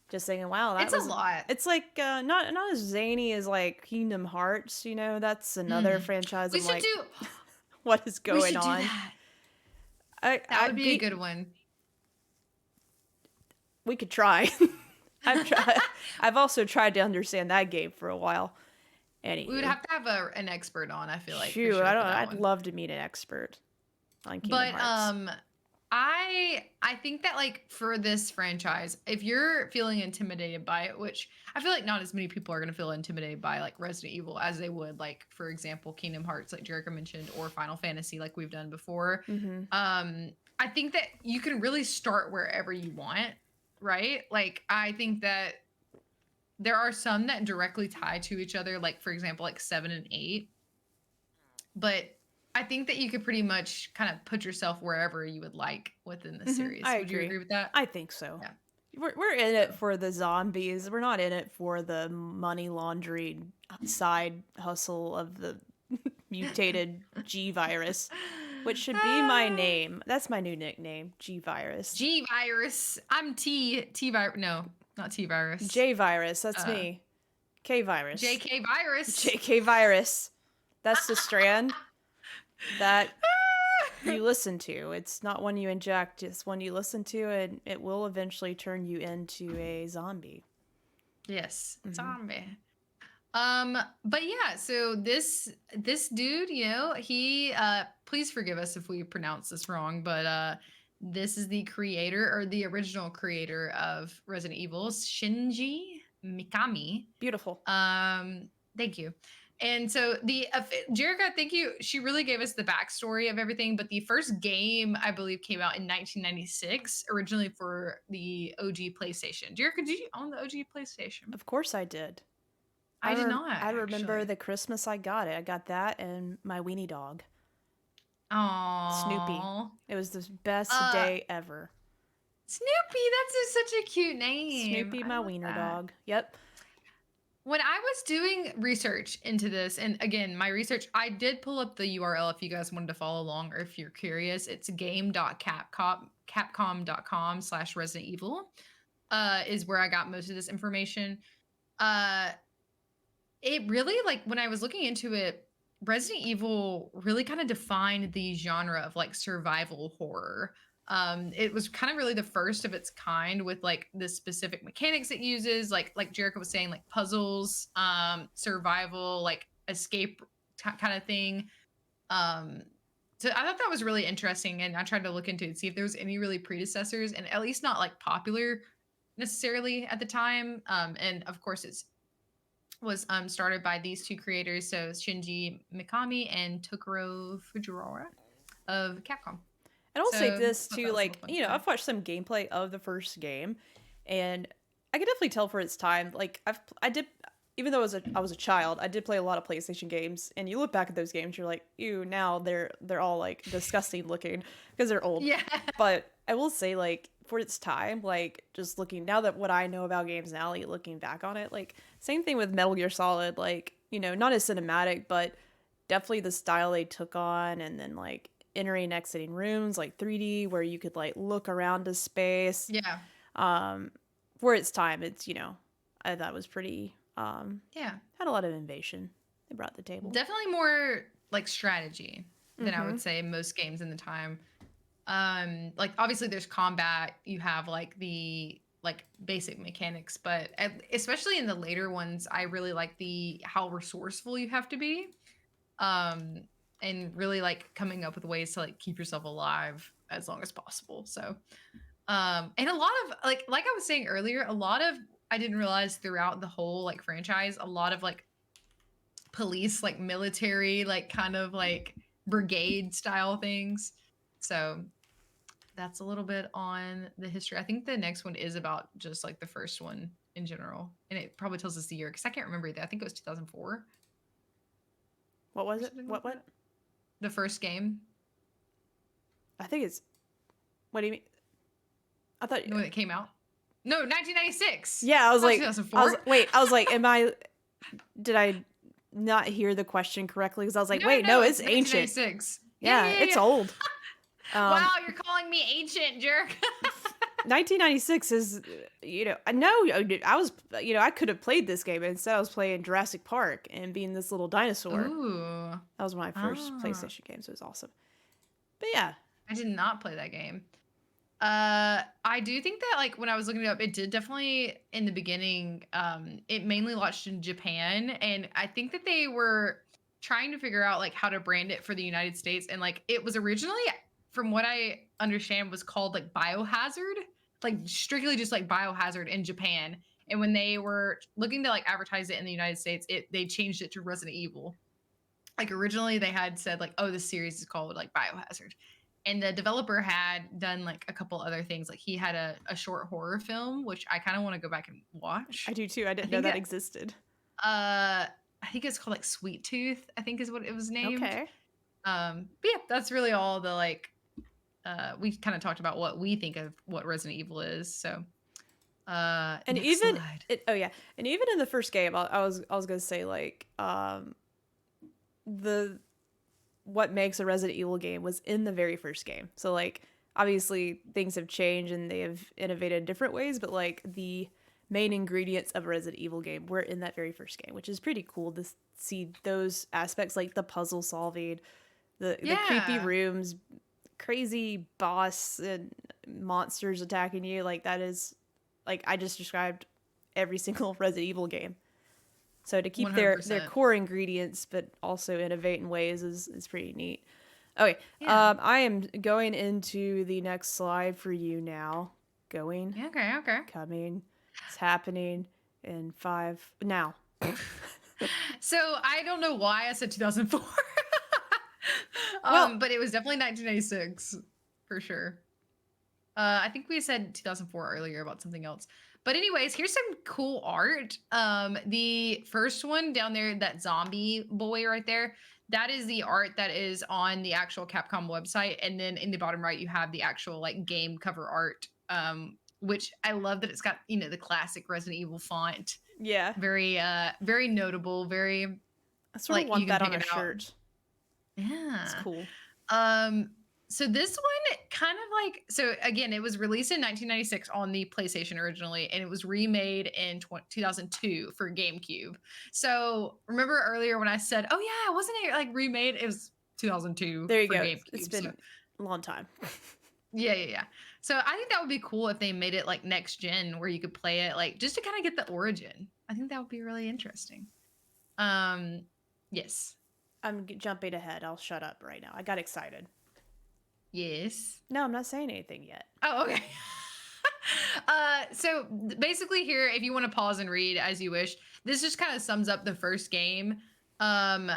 Speaker 1: Just thinking, wow,
Speaker 2: it's a lot.
Speaker 1: It's not as zany as Kingdom Hearts, you know. That's another franchise.
Speaker 2: We should do.
Speaker 1: What is going on?
Speaker 2: Do that. That would be a good one.
Speaker 1: We could try. I've also tried to understand that game for a while. Anyway,
Speaker 2: we would have to have an expert on. I feel like.
Speaker 1: Shoot, I'd love to meet an expert on Kingdom Hearts.
Speaker 2: I think that for this franchise, if you're feeling intimidated by it, which I feel like not as many people are going to feel intimidated by Resident Evil as they would for example, Kingdom Hearts, like Jericho mentioned, or Final Fantasy, like we've done before. I think that you can really start wherever you want, right? I think that there are some that directly tie to each other, for example, 7 and 8. But I think that you could pretty much kind of put yourself wherever you would like within the series. Would you agree with that?
Speaker 1: I think so.
Speaker 2: Yeah.
Speaker 1: We're in it for the zombies. We're not in it for the money laundering side hustle of the mutated G virus, which should be my name. That's my new nickname, G virus.
Speaker 2: G virus. I'm T virus. No, not T virus.
Speaker 1: J virus. That's me. K virus.
Speaker 2: JK virus.
Speaker 1: JK virus. That's the strand that you listen to. It's not one you inject, it's one you listen to, and it will eventually turn you into a zombie.
Speaker 2: Yes, zombie. But yeah, so this dude, he please forgive us if we pronounce this wrong, but this is the creator, or the original creator of Resident Evil, Shinji Mikami.
Speaker 1: Beautiful.
Speaker 2: Thank you. And so Jerica, thank you. She really gave us the backstory of everything. But the first game, I believe, came out in 1996, originally for the OG PlayStation. Jerica, did you own the OG PlayStation?
Speaker 1: Of course I did.
Speaker 2: I did not,
Speaker 1: I remember
Speaker 2: actually.
Speaker 1: the Christmas I got it. I got that and my weenie dog, Snoopy.
Speaker 2: Aww.
Speaker 1: It was the best
Speaker 2: Uh,
Speaker 1: day ever.
Speaker 2: Snoopy, such a cute name.
Speaker 1: Snoopy,
Speaker 2: I
Speaker 1: my
Speaker 2: love
Speaker 1: wiener
Speaker 2: that.
Speaker 1: dog. Yep.
Speaker 2: When I was doing research into this, and again, my research, I did pull up the URL if you guys wanted to follow along or if you're curious. It's game.capcom.com/Resident Evil, is where I got most of this information. Uh, it really, like, when I was looking into it, Resident Evil really kind of defined the genre of like survival horror. It was kind of really the first of its kind with like the specific mechanics it uses, like Jericho was saying, like puzzles, survival, like escape kind of thing. Um, so I thought that was really interesting, and I tried to look into it, see if there was any really predecessors, and at least not like popular necessarily at the time. And of course, it's was started by these two creators, so Shinji Mikami and Tokuro Fujiwara of Capcom.
Speaker 1: And I'll say
Speaker 2: So
Speaker 1: this
Speaker 2: I thought
Speaker 1: too,
Speaker 2: that was a little
Speaker 1: like,
Speaker 2: fun
Speaker 1: you know,
Speaker 2: story.
Speaker 1: I've watched some gameplay of the first game, and I can definitely tell for its time. Like, I did, even though I was a child, I did play a lot of PlayStation games. And you look back at those games, you're like, ew, now they're all like disgusting looking because they're old.
Speaker 2: Yeah.
Speaker 1: But I will say, like, for its time, like, just looking now that what I know about games now, like, looking back on it, like, same thing with Metal Gear Solid, like, you know, not as cinematic, but definitely the style they took on, and then like entering and exiting rooms like 3D where you could like look around a space.
Speaker 2: Yeah.
Speaker 1: Um, for its time, it's, you know, I thought it was pretty
Speaker 2: Yeah.
Speaker 1: had a lot of innovation they brought to the table.
Speaker 2: Definitely more like strategy than I
Speaker 1: Mm-hmm.
Speaker 2: would say most games in the time. Like obviously there's combat, you have like the like basic mechanics, but especially in the later ones, I really like the how resourceful you have to be. um and really like coming up with ways to like keep yourself alive as long as possible. So and a lot of like I was saying earlier, a lot of, I didn't realize throughout the whole like franchise, a lot of like police, like military, like kind of like brigade style things. So that's a little bit on the history. I think the next one is about just like the first one in general, and it probably tells us the year because I can't remember either. I think it was 2004
Speaker 1: What was
Speaker 2: or
Speaker 1: it?
Speaker 2: something like
Speaker 1: What?
Speaker 2: that. The first game,
Speaker 1: I think it's. What do you mean? I thought.
Speaker 2: the one that came out. No, 1996.
Speaker 1: Yeah, I was
Speaker 2: Not
Speaker 1: like,
Speaker 2: 2004.
Speaker 1: I was like, am I? Did I not hear the question correctly? Because I was like,
Speaker 2: No,
Speaker 1: wait, no,
Speaker 2: no,
Speaker 1: it's
Speaker 2: it's
Speaker 1: ancient.
Speaker 2: 1996. Yeah,
Speaker 1: Yeah,
Speaker 2: yeah,
Speaker 1: it's
Speaker 2: yeah.
Speaker 1: old.
Speaker 2: Wow, you're calling me ancient, jerk.
Speaker 1: 1996 is, you know, I know I was, you know, I could have played this game, but instead I was playing Jurassic Park and being this little dinosaur.
Speaker 2: Ooh.
Speaker 1: That was one of my first
Speaker 2: Ah.
Speaker 1: PlayStation games. It was awesome. But yeah.
Speaker 2: I did not play that game. I do think that like when I was looking it up, it did definitely in the beginning, it mainly launched in Japan, and I think that they were trying to figure out like how to brand it for the United States, and like it was originally, from what I understand, was called like Biohazard, like strictly just like Biohazard in Japan. And when they were looking to like advertise it in the United States, they changed it to Resident Evil. Like originally they had said like, oh, this series is called like Biohazard, and the developer had done like a couple other things, like he had a short horror film which I kind of want to go back and watch.
Speaker 1: I do too. I
Speaker 2: I
Speaker 1: didn't know
Speaker 2: think
Speaker 1: that
Speaker 2: that
Speaker 1: existed.
Speaker 2: I think it's called like Sweet Tooth, I think is what it was named.
Speaker 1: Okay.
Speaker 2: But yeah, that's really all the like we kind of talked about what we think of what Resident Evil is. So
Speaker 1: And
Speaker 2: next
Speaker 1: even
Speaker 2: slide.
Speaker 1: oh yeah, and even in the first game, I was gonna say like the what makes a Resident Evil game was in the very first game. So like obviously things have changed and they have innovated in different ways, but like the main ingredients of a Resident Evil game were in that very first game, which is pretty cool to see those aspects, like the puzzle solving, the creepy
Speaker 2: Yeah,
Speaker 1: rooms, crazy boss and monsters attacking you. Like that is like I just described every single Resident Evil game. So to keep their
Speaker 2: 100%.
Speaker 1: core ingredients but also innovate in ways is pretty neat. Okay,
Speaker 2: Yeah.
Speaker 1: I am going into the next slide for you now. Going,
Speaker 2: Yeah, okay, okay.
Speaker 1: coming, it's happening in 5 now.
Speaker 2: So I don't know why I said 2004.
Speaker 1: Well,
Speaker 2: But it was definitely 1996 for sure. I think we said 2004 earlier about something else. But anyways, here's some cool art. The first one down there, that zombie boy right there, that is the art that is on the actual Capcom website. And then in the bottom right, you have the actual like game cover art. Which I love that it's got, the classic Resident Evil font.
Speaker 1: yeah.
Speaker 2: Very notable, very
Speaker 1: I sort of
Speaker 2: like you
Speaker 1: want
Speaker 2: can
Speaker 1: that
Speaker 2: pick
Speaker 1: on a
Speaker 2: it out.
Speaker 1: shirt. It's
Speaker 2: Yeah.
Speaker 1: cool.
Speaker 2: Um, so this one kind of like, so again, it was released in 1996 on the PlayStation originally, and it was remade in 2002 for GameCube. So remember earlier when I said, "Oh yeah, wasn't it like remade?" It was 2002
Speaker 1: There you
Speaker 2: for
Speaker 1: go. It's
Speaker 2: GameCube. So
Speaker 1: been a long time.
Speaker 2: yeah. So I think that would be cool if they made it like next gen, where you could play it like just to kind of get the origin. I think that would be really interesting. Um, yes,
Speaker 1: I'm jumping ahead. I'll shut up right now. I got excited.
Speaker 2: yes.
Speaker 1: No, I'm not saying anything yet.
Speaker 2: Oh, okay. So basically here, if you want to pause and read as you wish, this just kind of sums up the first game, and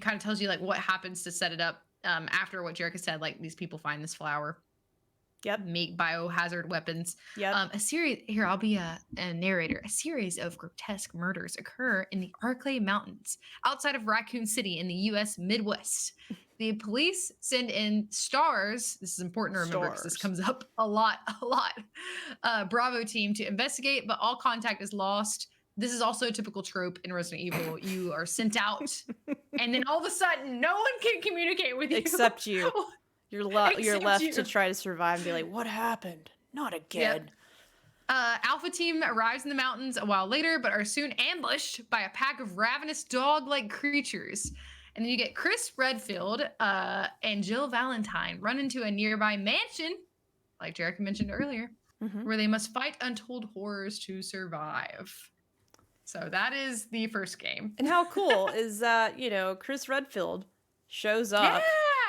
Speaker 2: kind of tells you like what happens to set it up, after what Jerica said, like these people find this flower,
Speaker 1: Yep.
Speaker 2: make biohazard weapons.
Speaker 1: Yep.
Speaker 2: A series here, I'll be a narrator. A series of grotesque murders occur in the Arklay Mountains outside of Raccoon City in the U.S. Midwest. The police send in stars. This is important to remember because this
Speaker 1: Stars.
Speaker 2: comes up a lot. Bravo team to investigate, but all contact is lost. This is also a typical trope in Resident Evil. You are sent out, and then all of a sudden, no one can communicate with you
Speaker 1: Except you. You're
Speaker 2: Except
Speaker 1: left
Speaker 2: you.
Speaker 1: to try to survive and be like, what happened? Not again.
Speaker 2: Yep. Alpha team arrives in the mountains a while later, but are soon ambushed by a pack of ravenous dog-like creatures. And then you get Chris Redfield and Jill Valentine run into a nearby mansion, like Jerica mentioned earlier,
Speaker 1: Mm-hmm.
Speaker 2: where they must fight untold horrors to survive. So that is the first game.
Speaker 1: And how cool is that, Chris Redfield shows up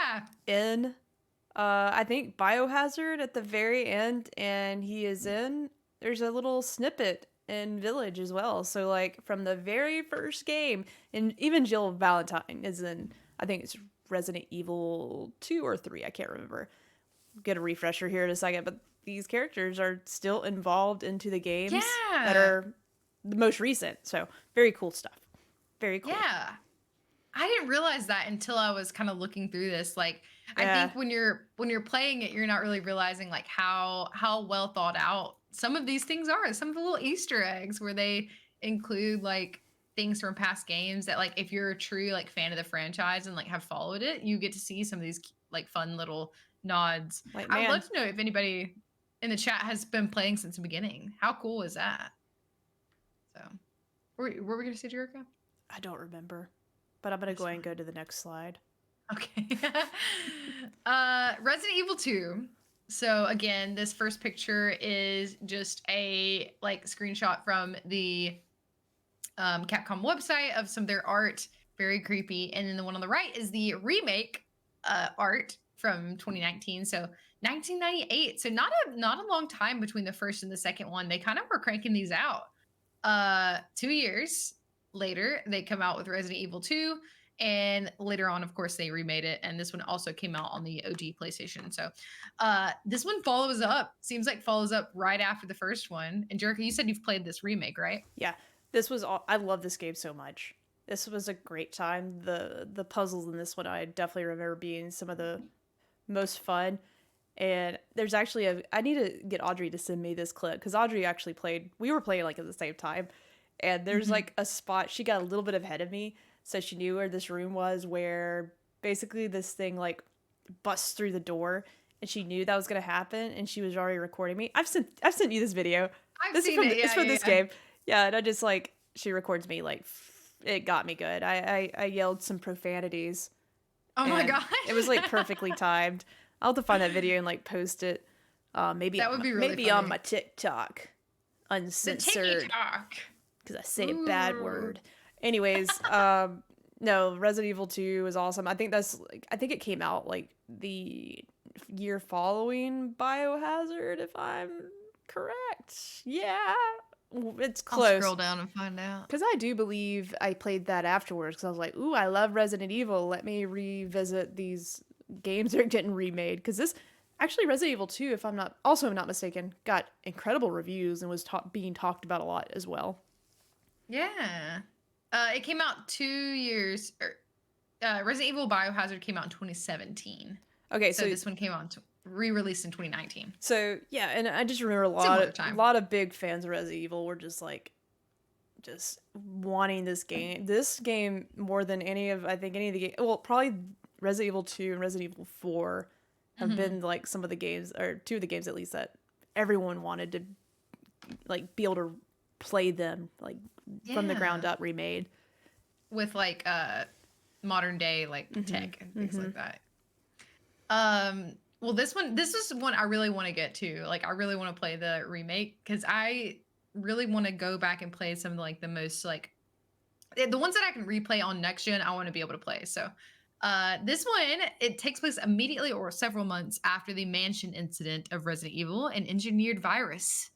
Speaker 2: Yeah.
Speaker 1: in, I think, Biohazard at the very end, and there's a little snippet in Village as well. So, like, from the very first game, and even Jill Valentine is in, I think it's Resident Evil 2 or 3, I can't remember. Get a refresher here in a second, but these characters are still involved into the games that are the most recent. So, very cool stuff. Very cool.
Speaker 2: Yeah. I didn't realize that until I was kind of looking through this. Like,
Speaker 1: Yeah.
Speaker 2: I think when you're playing it, you're not really realizing like how well thought out some of these things are. Some of the little Easter eggs where they include like things from past games that like if you're a true like fan of the franchise and like have followed it, you get to see some of these like fun little nods.
Speaker 1: Like,
Speaker 2: I would
Speaker 1: man,
Speaker 2: love to know if anybody in the chat has been playing since the beginning. How cool is that? So, were we gonna say Jericho?
Speaker 1: I don't remember. But I'm going to go ahead and go to the next slide.
Speaker 2: Okay. Resident Evil 2. So again, this first picture is just a like screenshot from the Capcom website of some of their art. Very creepy. And then the one on the right is the remake art from 2019. So 1998. So not a long time between the first and the second one. They kind of were cranking these out. 2 years later, they come out with Resident Evil 2. And later on, of course, they remade it. And this one also came out on the OG PlayStation. So this one follows up right after the first one. And Jerica, you said you've played this remake, right?
Speaker 1: Yeah. I love this game so much. This was a great time. The puzzles in this one, I definitely remember being some of the most fun. And there's actually I need to get Audrey to send me this clip because Audrey actually we were playing like at the same time. And there's like a spot, she got a little bit ahead of me. So she knew where this room was where basically this thing like busts through the door and she knew that was going to happen and she was already recording me. I've sent you this video.
Speaker 2: I've seen it.
Speaker 1: It's from this game. Yeah. And I just like, she records me like, it got me good. I yelled some profanities.
Speaker 2: Oh my gosh.
Speaker 1: It was like perfectly timed. I'll have to find that video and like post it. Maybe
Speaker 2: that would be really
Speaker 1: maybe
Speaker 2: funny.
Speaker 1: on my TikTok. Uncensored.
Speaker 2: The TikTok.
Speaker 1: Because I say a bad word. Anyways, no, Resident Evil 2 is awesome. I think it came out like the year following Biohazard, if I'm correct. Yeah. It's
Speaker 2: I'll
Speaker 1: close.
Speaker 2: scroll down and find out.
Speaker 1: Because I do believe I played that afterwards because I was like, ooh, I love Resident Evil. Let me revisit these games that are getting remade. Because this, actually, Resident Evil 2, if I'm not mistaken, got incredible reviews and was being talked about a lot as well.
Speaker 2: Yeah. It came out 2 years. Resident Evil Biohazard came out in 2017.
Speaker 1: Okay,
Speaker 2: So this one came out re-released in 2019.
Speaker 1: So yeah, and I just remember a lot of big fans of Resident Evil were just like, just wanting this game. This game more than any of the games. Well, probably Resident Evil 2 and Resident Evil 4 have been like some of the games, or two of the games at least, that everyone wanted to like be able to play them like from the ground up remade
Speaker 2: with like modern day like tech and things like that. Well, this is one I really want to get to. Like, I really want to play the remake because I really want to go back and play some of like the most like the ones that I can replay on next gen. I want to be able to play. So, this one, it takes place immediately or several months after the mansion incident of Resident Evil. An engineered virus,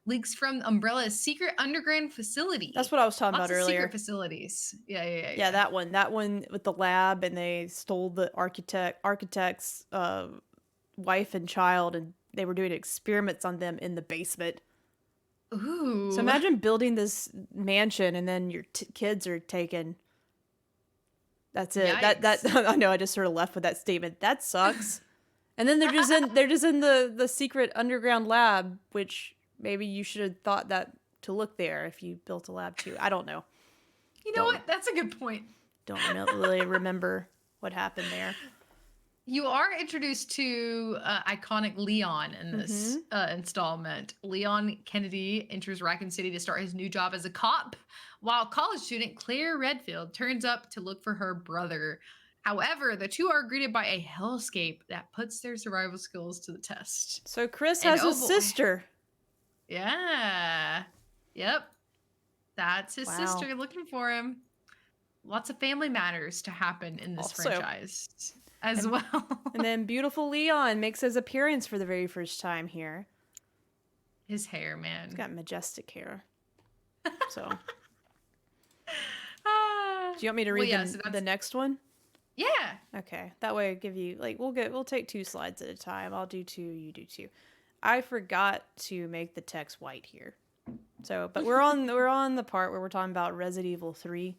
Speaker 2: leaks from Umbrella's secret underground facility.
Speaker 1: That's what I was talking
Speaker 2: Lots
Speaker 1: about
Speaker 2: of
Speaker 1: earlier.
Speaker 2: Secret facilities.
Speaker 1: Yeah, that one with the lab, and they stole the architect's wife and child, and they were doing experiments on them in the basement.
Speaker 2: Ooh.
Speaker 1: So imagine building this mansion and then your kids are taken. That's it.
Speaker 2: Yikes.
Speaker 1: That I know I just sort of left with that statement. That sucks. And then they're just in the secret underground lab, which maybe you should have thought that to look there if you built a lab too. I don't know.
Speaker 2: You know what? That's a good point.
Speaker 1: Don't really remember what happened there.
Speaker 2: You are introduced to iconic Leon in this installment. Leon Kennedy enters Raccoon City to start his new job as a cop, while college student Claire Redfield turns up to look for her brother. However, the two are greeted by a hellscape that puts their survival skills to the test.
Speaker 1: So Chris has a sister.
Speaker 2: Yeah. Yep. That's his sister looking for him. Lots of family matters to happen in this franchise as well.
Speaker 1: And then beautiful Leon makes his appearance for the very first time here.
Speaker 2: His hair, man.
Speaker 1: He's got majestic hair. So. Do you want me to read the next one?
Speaker 2: Yeah.
Speaker 1: Okay. That way I give you we'll take 2 slides at a time. I'll do 2, you do 2. I forgot to make the text white here. So, but we're on the part where we're talking about Resident Evil 3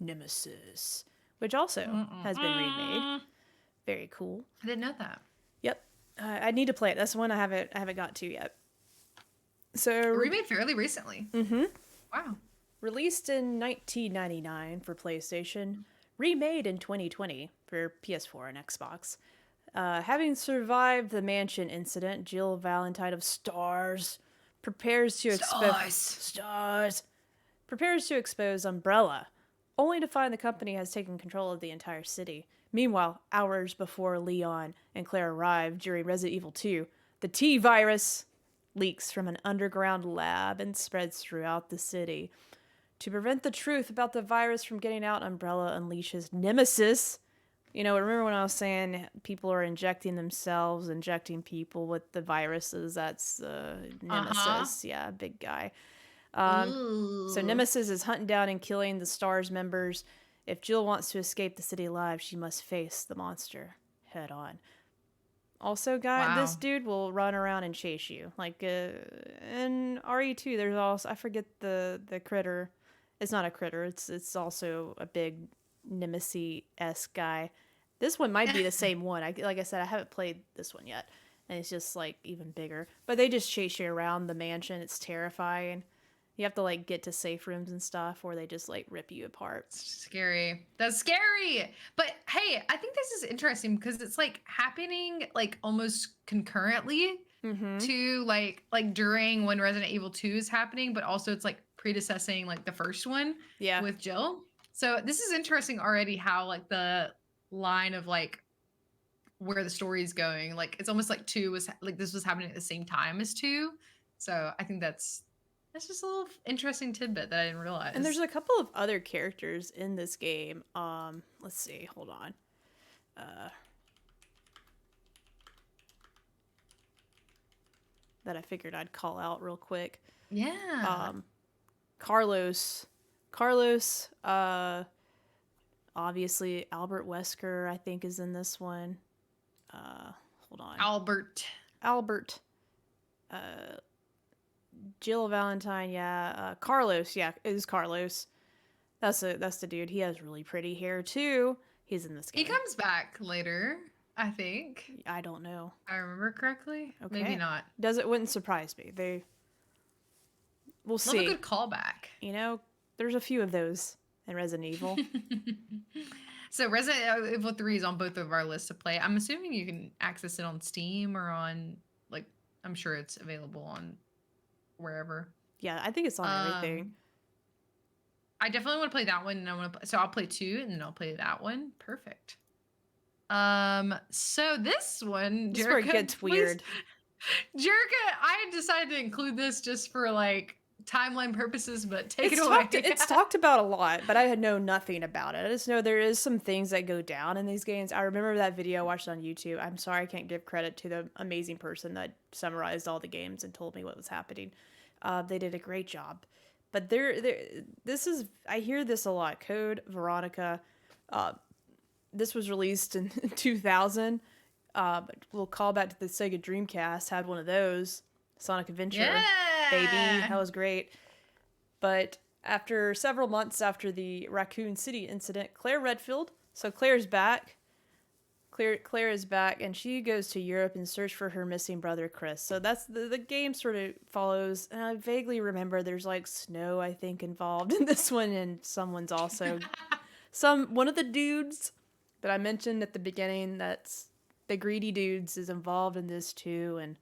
Speaker 1: Nemesis, which also has been remade. Very cool.
Speaker 2: I didn't know that.
Speaker 1: Yep. I need to play it. That's one I haven't got to yet. So
Speaker 2: remade fairly recently. Wow.
Speaker 1: Released in 1999 for PlayStation, remade in 2020 for PS4 and Xbox. Having survived the mansion incident, Jill Valentine of Stars prepares to expose Umbrella, only to find the company has taken control of the entire city. Meanwhile, hours before Leon and Claire arrive during Resident Evil 2, the T-virus leaks from an underground lab and spreads throughout the city. To prevent the truth about the virus from getting out, Umbrella unleashes Nemesis. You know, remember when I was saying people are injecting themselves, injecting people with the viruses? That's Nemesis. Yeah, big guy. So Nemesis is hunting down and killing the Stars members. If Jill wants to escape the city alive, she must face the monster head on. Also, this dude will run around and chase you. Like, in RE2, there's also, I forget the critter. It's not a critter. It's also a big Nemesis-esque guy. This one might be the same one. Like I said, I haven't played this one yet. And it's just, like, even bigger. But they just chase you around the mansion. It's terrifying. You have to, like, get to safe rooms and stuff, or they just, like, rip you apart.
Speaker 2: Scary. That's scary. But, hey, I think this is interesting because it's, like, happening, like, almost concurrently to, like during when Resident Evil 2 is happening, but also it's, like, predecessing, like, the first one with Jill. So this is interesting already how, like, the line of, like, where the story is going. Like, it's almost like 2 was, like, this was happening at the same time as 2. So I think that's just a little interesting tidbit that I didn't realize.
Speaker 1: And there's a couple of other characters in this game. Let's see. Hold on. that I figured I'd call out real quick.
Speaker 2: Yeah.
Speaker 1: Carlos, obviously Albert Wesker, I think, is in this one. Hold on. Albert. Jill Valentine, yeah. Carlos, yeah, it is Carlos. That's the dude. He has really pretty hair too. He's in this game.
Speaker 2: He comes back later, I think.
Speaker 1: I don't know.
Speaker 2: I remember correctly.
Speaker 1: Okay.
Speaker 2: Maybe not.
Speaker 1: Wouldn't surprise me. We'll see.
Speaker 2: Love a good callback.
Speaker 1: You know, there's a few of those in Resident Evil.
Speaker 2: So Resident Evil 3 is on both of our lists to play. I'm assuming you can access it on Steam or on, like, I'm sure it's available on wherever.
Speaker 1: Yeah, I think it's on everything.
Speaker 2: I definitely want to play that one, and so I'll play 2, and then I'll play that one. Perfect. So this one,
Speaker 1: this is where it gets weird.
Speaker 2: Jerica, I decided to include this just for like timeline purposes, but take it away.
Speaker 1: It's talked about a lot, but I had know nothing about it. I just know there is some things that go down in these games. I remember that video I watched on YouTube. I'm sorry I can't give credit to the amazing person that summarized all the games and told me what was happening. They did a great job. But I hear this a lot. Code Veronica. This was released in 2000. But we'll call back to the Sega Dreamcast. Had one of those. Sonic Adventure. Baby. That was great. But after several months after the Raccoon City incident, Claire Redfield. So Claire's back. Claire is back, and she goes to Europe in search for her missing brother, Chris. So that's the game sort of follows. And I vaguely remember there's like snow, I think, involved in this one, and someone's also one of the dudes that I mentioned at the beginning. That's the greedy dudes is involved in this too, and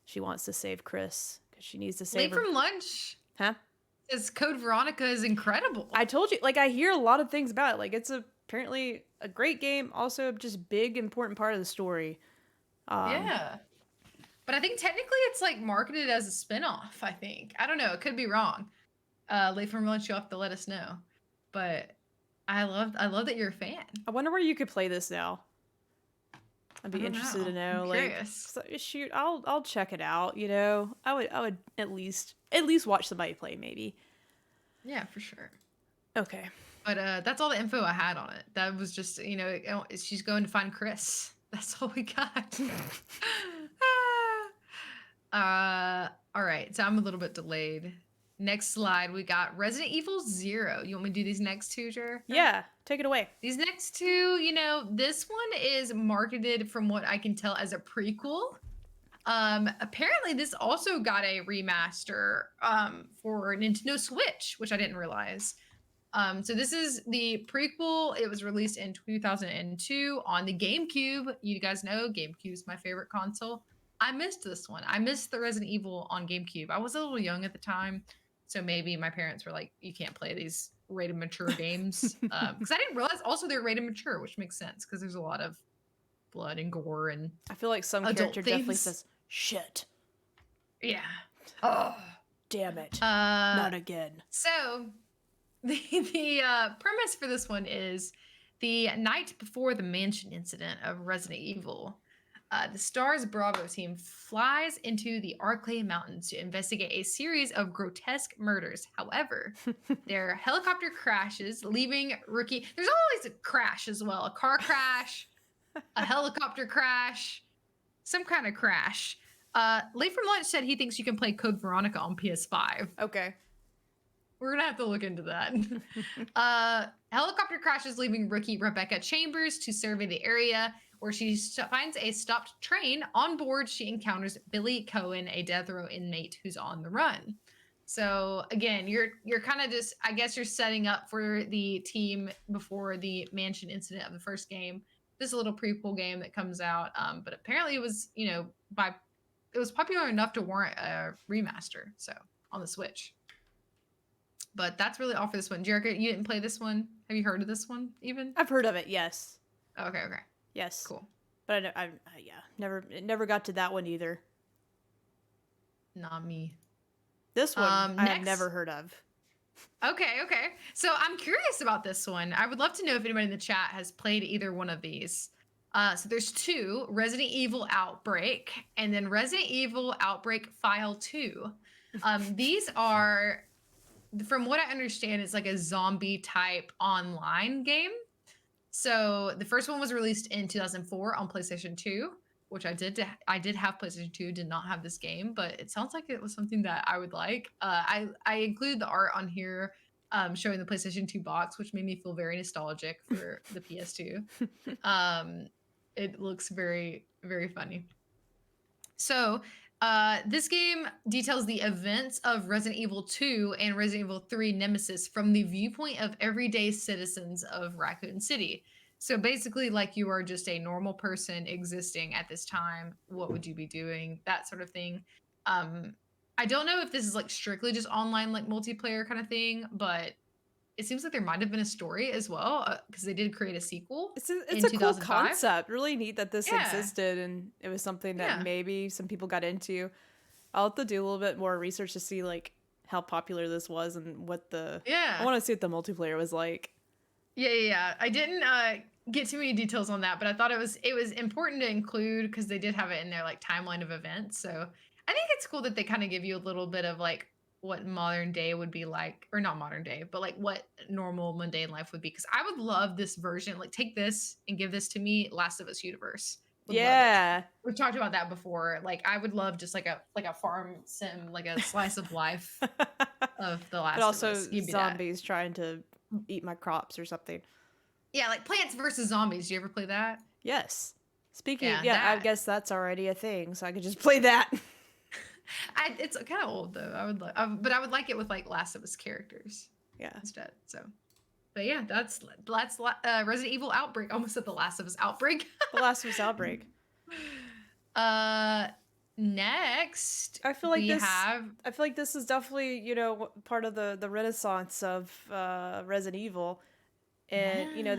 Speaker 1: she wants to save Chris because she needs to save.
Speaker 2: Late from lunch,
Speaker 1: huh?
Speaker 2: This Code Veronica is incredible.
Speaker 1: I told you, like I hear a lot of things about it. Like it's apparently a great game, also just big important part of the story.
Speaker 2: Yeah, but I think technically it's like marketed as a spin-off. I think, I don't know, it could be wrong. Late from lunch, you'll have to let us know. But I love that you're a fan.
Speaker 1: I wonder where you could play this now. I'd be interested to know.
Speaker 2: I'm curious.
Speaker 1: Shoot, I'll check it out. You know, I would at least watch somebody play, maybe.
Speaker 2: Yeah, for sure.
Speaker 1: Okay.
Speaker 2: But that's all the info I had on it. That was just, she's going to find Chris. That's all we got. All right. So I'm a little bit delayed. Next slide, we got Resident Evil 0. You want me to do these next two, Jer?
Speaker 1: Yeah, take it away.
Speaker 2: These next two, this one is marketed, from what I can tell, as a prequel. Apparently, this also got a remaster for Nintendo Switch, which I didn't realize. So this is the prequel. It was released in 2002 on the GameCube. You guys know GameCube's my favorite console. I missed this one. I missed the Resident Evil on GameCube. I was a little young at the time. So maybe my parents were like, you can't play these rated mature games. Because I didn't realize also they're rated mature, which makes sense because there's a lot of blood and gore and
Speaker 1: I feel like some character definitely says, shit.
Speaker 2: Yeah. Oh.
Speaker 1: Damn it. Not again.
Speaker 2: So the premise for this one is the night before the mansion incident of Resident Evil, the STARS Bravo team flies into the Arklay Mountains to investigate a series of grotesque murders. However, their helicopter crashes, leaving Rookie... There's always a crash as well. A car crash, a helicopter crash, some kind of crash. Late from Lunch said he thinks you can play Code Veronica on PS5.
Speaker 1: Okay.
Speaker 2: We're going to have to look into that. Helicopter crashes, leaving rookie Rebecca Chambers to survey the area, where she finds a stopped train. On board, she encounters Billy Cohen, a death row inmate who's on the run. So again, you're kind of just, I guess you're setting up for the team before the mansion incident of the first game. This is a little prequel game that comes out, but apparently it was, it was popular enough to warrant a remaster. So on the Switch. But that's really all for this one. Jerica, you didn't play this one? Have you heard of this one even?
Speaker 1: I've heard of it, yes.
Speaker 2: Okay.
Speaker 1: Yes.
Speaker 2: Cool.
Speaker 1: But never got to that one either.
Speaker 2: Not me.
Speaker 1: This one I have never heard of.
Speaker 2: Okay. So I'm curious about this one. I would love to know if anybody in the chat has played either one of these. So there's two, Resident Evil Outbreak and then Resident Evil Outbreak File 2. These are, from what I understand, it's like a zombie type online game. So the first one was released in 2004 on PlayStation 2, which I did have PlayStation 2, did not have this game, but it sounds like it was something that I would like. I include the art on here, showing the PlayStation 2 box, which made me feel very nostalgic for the PS2. It looks very, very funny. So, this game details the events of Resident Evil 2 and Resident Evil 3 Nemesis from the viewpoint of everyday citizens of Raccoon City. So basically, like you are just a normal person existing at this time. What would you be doing? That sort of thing. Um, I don't know if this is like strictly just online, like multiplayer kind of thing, but it seems like there might have been a story as well because they did create a sequel
Speaker 1: It's
Speaker 2: in
Speaker 1: a cool
Speaker 2: 2005.
Speaker 1: concept. Really neat that this
Speaker 2: Yeah,
Speaker 1: existed and it was something that
Speaker 2: yeah,
Speaker 1: maybe some people got into. I'll have to do a little bit more research to see like how popular this was and what the I
Speaker 2: yeah.
Speaker 1: want to see what the multiplayer was like.
Speaker 2: Yeah. I didn't get too many details on that, but I thought it was important to include because they did have it in their like timeline of events. So I think it's cool that they kind of give you a little bit of like what modern day would be like, or not modern day, but like what normal mundane life would be. Because I would love this version. Like take this and give this to me, Last of Us universe. Would love it.
Speaker 1: Yeah.
Speaker 2: We've talked about that before. Like I would love just like a farm sim, like a slice of life of The
Speaker 1: But
Speaker 2: Last of
Speaker 1: also
Speaker 2: Us. Give me that.
Speaker 1: zombies trying to eat my crops or something.
Speaker 2: Yeah, like Plants versus Zombies. Do you ever play that?
Speaker 1: Yes. Speaking of,
Speaker 2: Yeah,
Speaker 1: yeah, I
Speaker 2: that.
Speaker 1: guess that's already a thing, so I could just play that.
Speaker 2: It's kind of old though. But I would like it with like Last of Us characters
Speaker 1: Yeah.
Speaker 2: instead. So, but yeah, that's Resident Evil Outbreak. Almost said The Last of Us Outbreak.
Speaker 1: The Last of Us Outbreak.
Speaker 2: uh, Next
Speaker 1: I feel like this is definitely, part of the renaissance of Resident Evil. And
Speaker 2: yeah.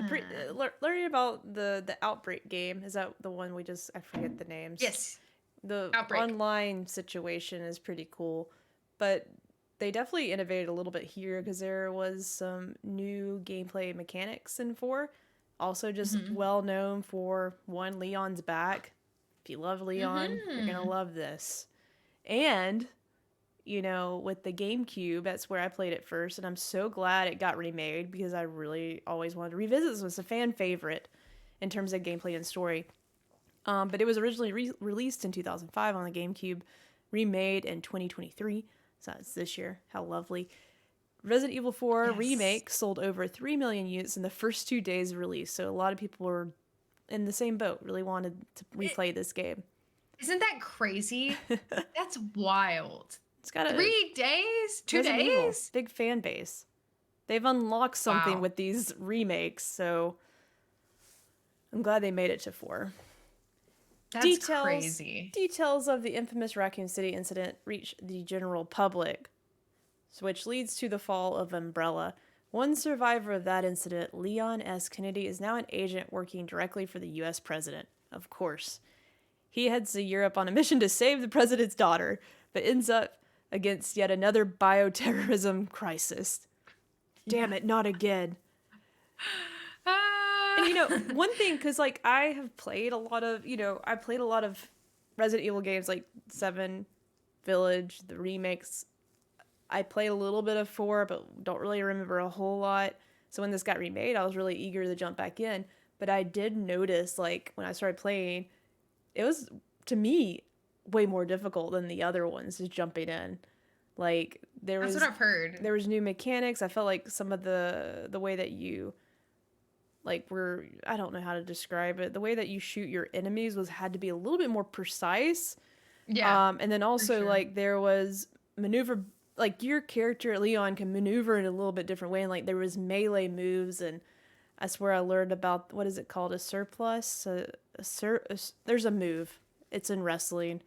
Speaker 1: learning about the Outbreak game, is that the one I forget the names.
Speaker 2: Yes,
Speaker 1: The
Speaker 2: Outbreak.
Speaker 1: online situation is pretty cool, but they definitely innovated a little bit here because there was some new gameplay mechanics in 4. Also just
Speaker 2: Mm-hmm.
Speaker 1: well known for one, Leon's back. If you love Leon, you're gonna
Speaker 2: Mm-hmm.
Speaker 1: love this. And with the GameCube, that's where I played it first, and I'm so glad it got remade because I really always wanted to revisit this. It was a fan favorite in terms of gameplay and story. But it was originally released in 2005 on the GameCube, remade in 2023, so it's this year. How lovely. Resident Evil 4
Speaker 2: Yes.
Speaker 1: Remake sold over 3 million units in the first 2 days of release, so a lot of people were in the same boat, really wanted to replay this game.
Speaker 2: Isn't that crazy? That's wild.
Speaker 1: It's got a
Speaker 2: 3 days? Two
Speaker 1: Resident Evil,
Speaker 2: days?
Speaker 1: big fan base. They've unlocked something
Speaker 2: Wow.
Speaker 1: with these remakes, so I'm glad they made it to 4.
Speaker 2: That's crazy.
Speaker 1: Details of the infamous Raccoon City incident reach the general public, which leads to the fall of Umbrella. One survivor of that incident, Leon S. Kennedy, is now an agent working directly for the U.S. president. Of course. He heads to Europe on a mission to save the president's daughter, but ends up against yet another bioterrorism crisis. Damn it, not again. And one thing, because like I have played a lot of, I played a lot of Resident Evil games like 7, Village, the remakes. I played a little bit of 4, but don't really remember a whole lot. So when this got remade, I was really eager to jump back in. But I did notice, like, when I started playing, it was, to me, way more difficult than the other ones, just jumping in. Like,
Speaker 2: That's what I've heard.
Speaker 1: there was new mechanics. I felt like some of the way that you, like, I don't know how to describe it. The way that you shoot your enemies had to be a little bit more precise.
Speaker 2: Yeah,
Speaker 1: And then
Speaker 2: for
Speaker 1: also,
Speaker 2: sure.
Speaker 1: like, there was maneuver, like, your character, Leon, can maneuver in a little bit different way. And, like, there was melee moves, and that's where I learned about, what is it called? A surplus? There's a move. It's in wrestling.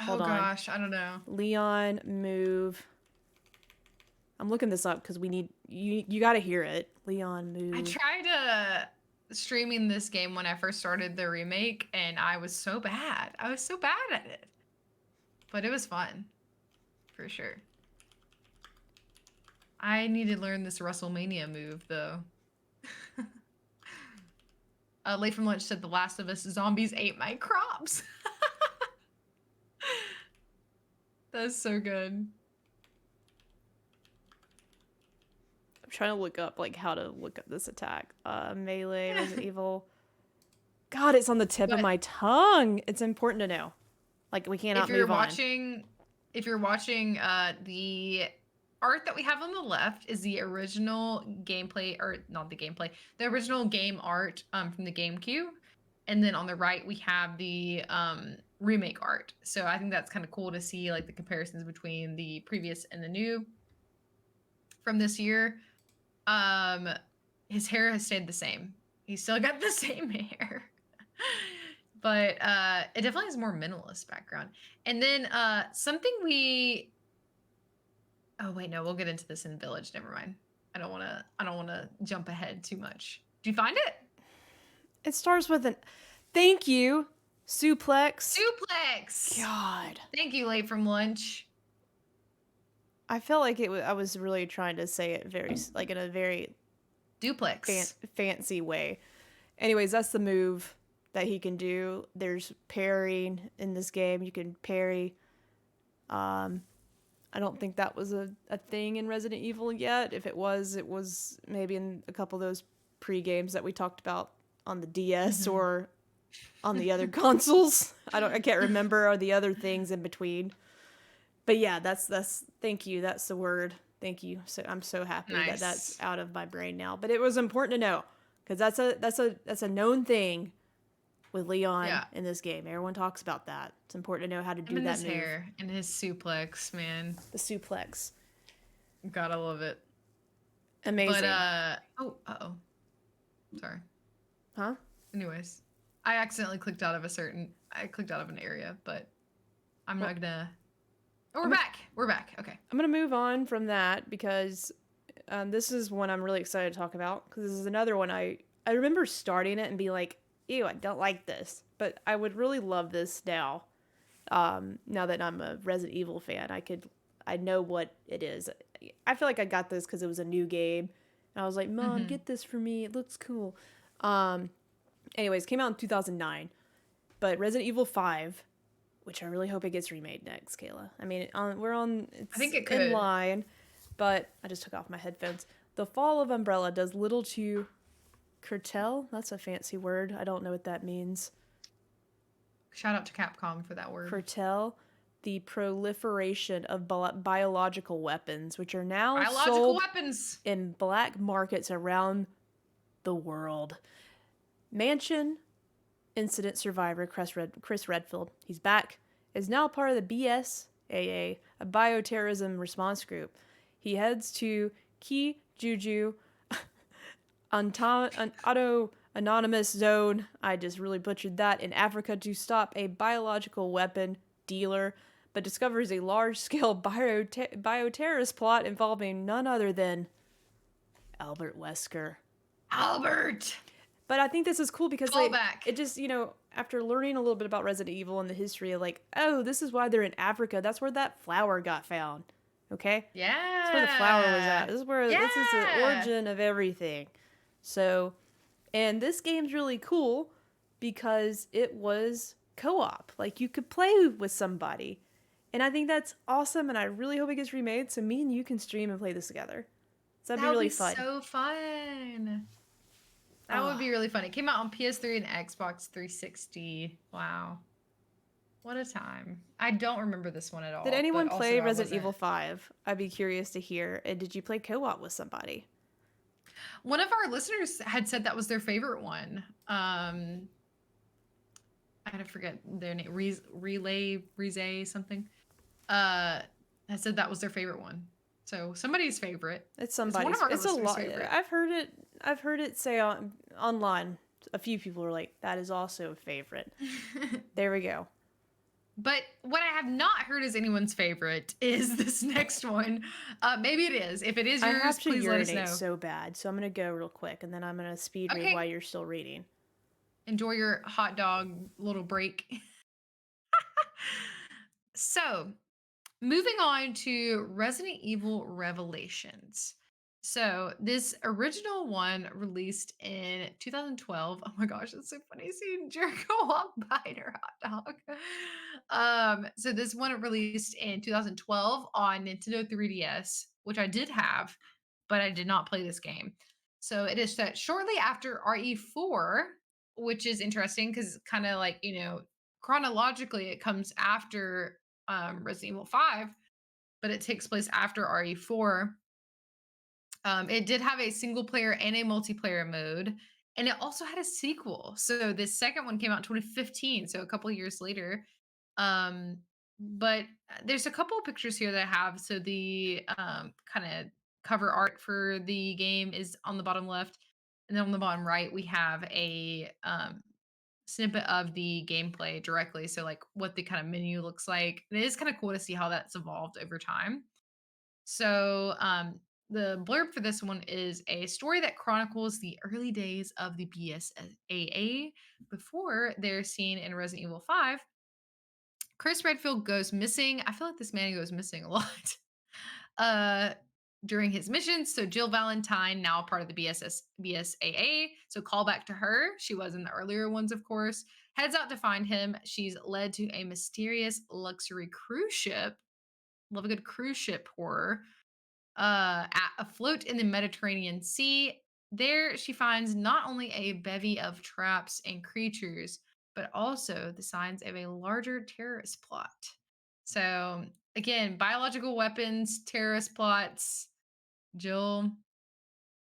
Speaker 2: Oh
Speaker 1: Hold on.
Speaker 2: gosh, I don't know.
Speaker 1: Leon move. I'm looking this up because you got to hear it. Leon
Speaker 2: I
Speaker 1: move.
Speaker 2: tried streaming this game when I first started the remake, and I was so bad. I was so bad at it. But it was fun, for sure. I need to learn this WrestleMania move, though. Late from Lunch said The Last of Us zombies ate my crops. That's so good.
Speaker 1: I'm trying to look up like how to look up this attack. Melee, Resident Evil. God, it's on the tip of my tongue. It's important to know. Like we cannot move on.
Speaker 2: If you're watching, the art that we have on the left is the original gameplay, or not the gameplay, the original game art from the GameCube, and then on the right we have the remake art. So I think that's kind of cool to see like the comparisons between the previous and the new from this year. His hair has stayed the same. He's still got the same hair. But it definitely has more minimalist background. And then something we oh wait, no, we'll get into this in Village. Never mind. I don't wanna jump ahead too much. Do you find it?
Speaker 1: It starts with an thank you. Suplex.
Speaker 2: Suplex.
Speaker 1: God.
Speaker 2: Thank you, Late from Lunch.
Speaker 1: I felt like I was really trying to say it very like in a very
Speaker 2: duplex
Speaker 1: fancy way. Anyways, that's the move that he can do. There's parrying in this game. You can parry. I don't think that was a thing in Resident Evil yet. If it was maybe in a couple of those pre-games that we talked about on the DS or on the other consoles. I can't remember, or the other things in between. But yeah, that's thank you. That's the word. Thank you. So I'm so happy that that's out of my brain now. But it was important to know because that's a known thing with Leon in this game. Everyone talks about that. It's important to know how to do that
Speaker 2: his
Speaker 1: move.
Speaker 2: Hair and his suplex, man.
Speaker 1: The suplex.
Speaker 2: Gotta love it.
Speaker 1: Amazing.
Speaker 2: But sorry.
Speaker 1: Huh?
Speaker 2: Anyways, I accidentally clicked out of an area, but I'm not gonna. Oh, we're back. We're back. Okay.
Speaker 1: I'm gonna move on from that because this is one I'm really excited to talk about because this is another one I remember starting it and be like, ew, I don't like this, but I would really love this now. Now that I'm a Resident Evil fan, I know what it is. I feel like I got this because it was a new game, and I was like, Mom, get this for me. It looks cool. Anyways, came out in 2009, but Resident Evil 5, which I really hope it gets remade next, Kayla. I mean, it's
Speaker 2: I think it could.
Speaker 1: in line, but I just took off my headphones. The Fall of Umbrella does little to curtail. That's a fancy word. I don't know what that means.
Speaker 2: Shout out to Capcom for that word.
Speaker 1: Curtail the proliferation of biological weapons, which are now sold in black markets around the world. Mansion incident survivor Chris Redfield, he's back, is now part of the BSAA, a bioterrorism response group. He heads to Kijuju Anonymous Zone, I just really butchered that, in Africa to stop a biological weapon dealer, but discovers a large-scale bioterrorist plot involving none other than Albert Wesker.
Speaker 2: Albert!
Speaker 1: But I think this is cool because it just, after learning a little bit about Resident Evil and the history of like, oh, this is why they're in Africa. That's where that flower got found. Okay?
Speaker 2: Yeah.
Speaker 1: That's where the flower was at. This is the origin of everything. So, and this game's really cool because it was co-op. Like, you could play with somebody. And I think that's awesome, and I really hope it gets remade so me and you can stream and play this together. So that'd be really fun.
Speaker 2: That would be so fun. That would be really fun. It came out on PS3 and Xbox 360. Wow. What a time. I don't remember this one at all.
Speaker 1: Did anyone play Resident Evil 5? I'd be curious to hear. And did you play co-op with somebody?
Speaker 2: One of our listeners had said that was their favorite one. I had to forget their name. Rize something. I said that was their favorite one. So somebody's favorite.
Speaker 1: It's somebody's. It's a lot. Favorite. I've heard it say online. A few people were like, "That is also a favorite." There we go.
Speaker 2: But what I have not heard is anyone's favorite is this next one. Maybe it is. If it is yours, please let us know.
Speaker 1: So bad. So I'm gonna go real quick, and then I'm gonna speed read while you're still reading.
Speaker 2: Enjoy your hot dog little break. So, moving on to Resident Evil Revelations. So this original one released in 2012. Oh my gosh, it's so funny seeing Jericho walk by in her hot dog. So this one released in 2012 on Nintendo 3DS, which I did have, but I did not play this game. So it is set shortly after RE4, which is interesting because kind of like, chronologically it comes after Resident Evil 5, but it takes place after RE4. It did have a single player and a multiplayer mode, and it also had a sequel. So this second one came out in 2015, so a couple years later. But there's a couple of pictures here that I have. So the kind of cover art for the game is on the bottom left, and then on the bottom right we have a snippet of the gameplay directly. So like what the kind of menu looks like. And it is kind of cool to see how that's evolved over time. So, the blurb for this one is a story that chronicles the early days of the BSAA before they're seen in Resident Evil 5. Chris Redfield goes missing. I feel like this man goes missing a lot. uh, during his missions. So Jill Valentine, now part of the BSAA. So call back to her. She was in the earlier ones, of course. Heads out to find him. She's led to a mysterious luxury cruise ship. Love a good cruise ship horror afloat in the Mediterranean Sea. There, she finds not only a bevy of traps and creatures, but also the signs of a larger terrorist plot. So, again, biological weapons, terrorist plots, Jill,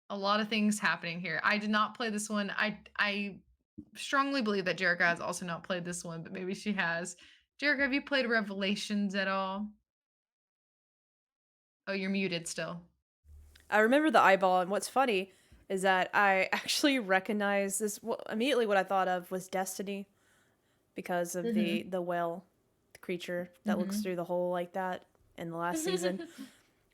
Speaker 2: a lot of things happening here. I did not play this one. I strongly believe that Jerica has also not played this one, but maybe she has. Jerica, have you played Revelations at all? Oh, you're muted still.
Speaker 1: I remember the eyeball, and what's funny is that I actually recognize this. Well, immediately, what I thought of was Destiny because of
Speaker 2: Mm-hmm.
Speaker 1: the whale the creature that looks
Speaker 2: Mm-hmm.
Speaker 1: through the hole like that in the last season.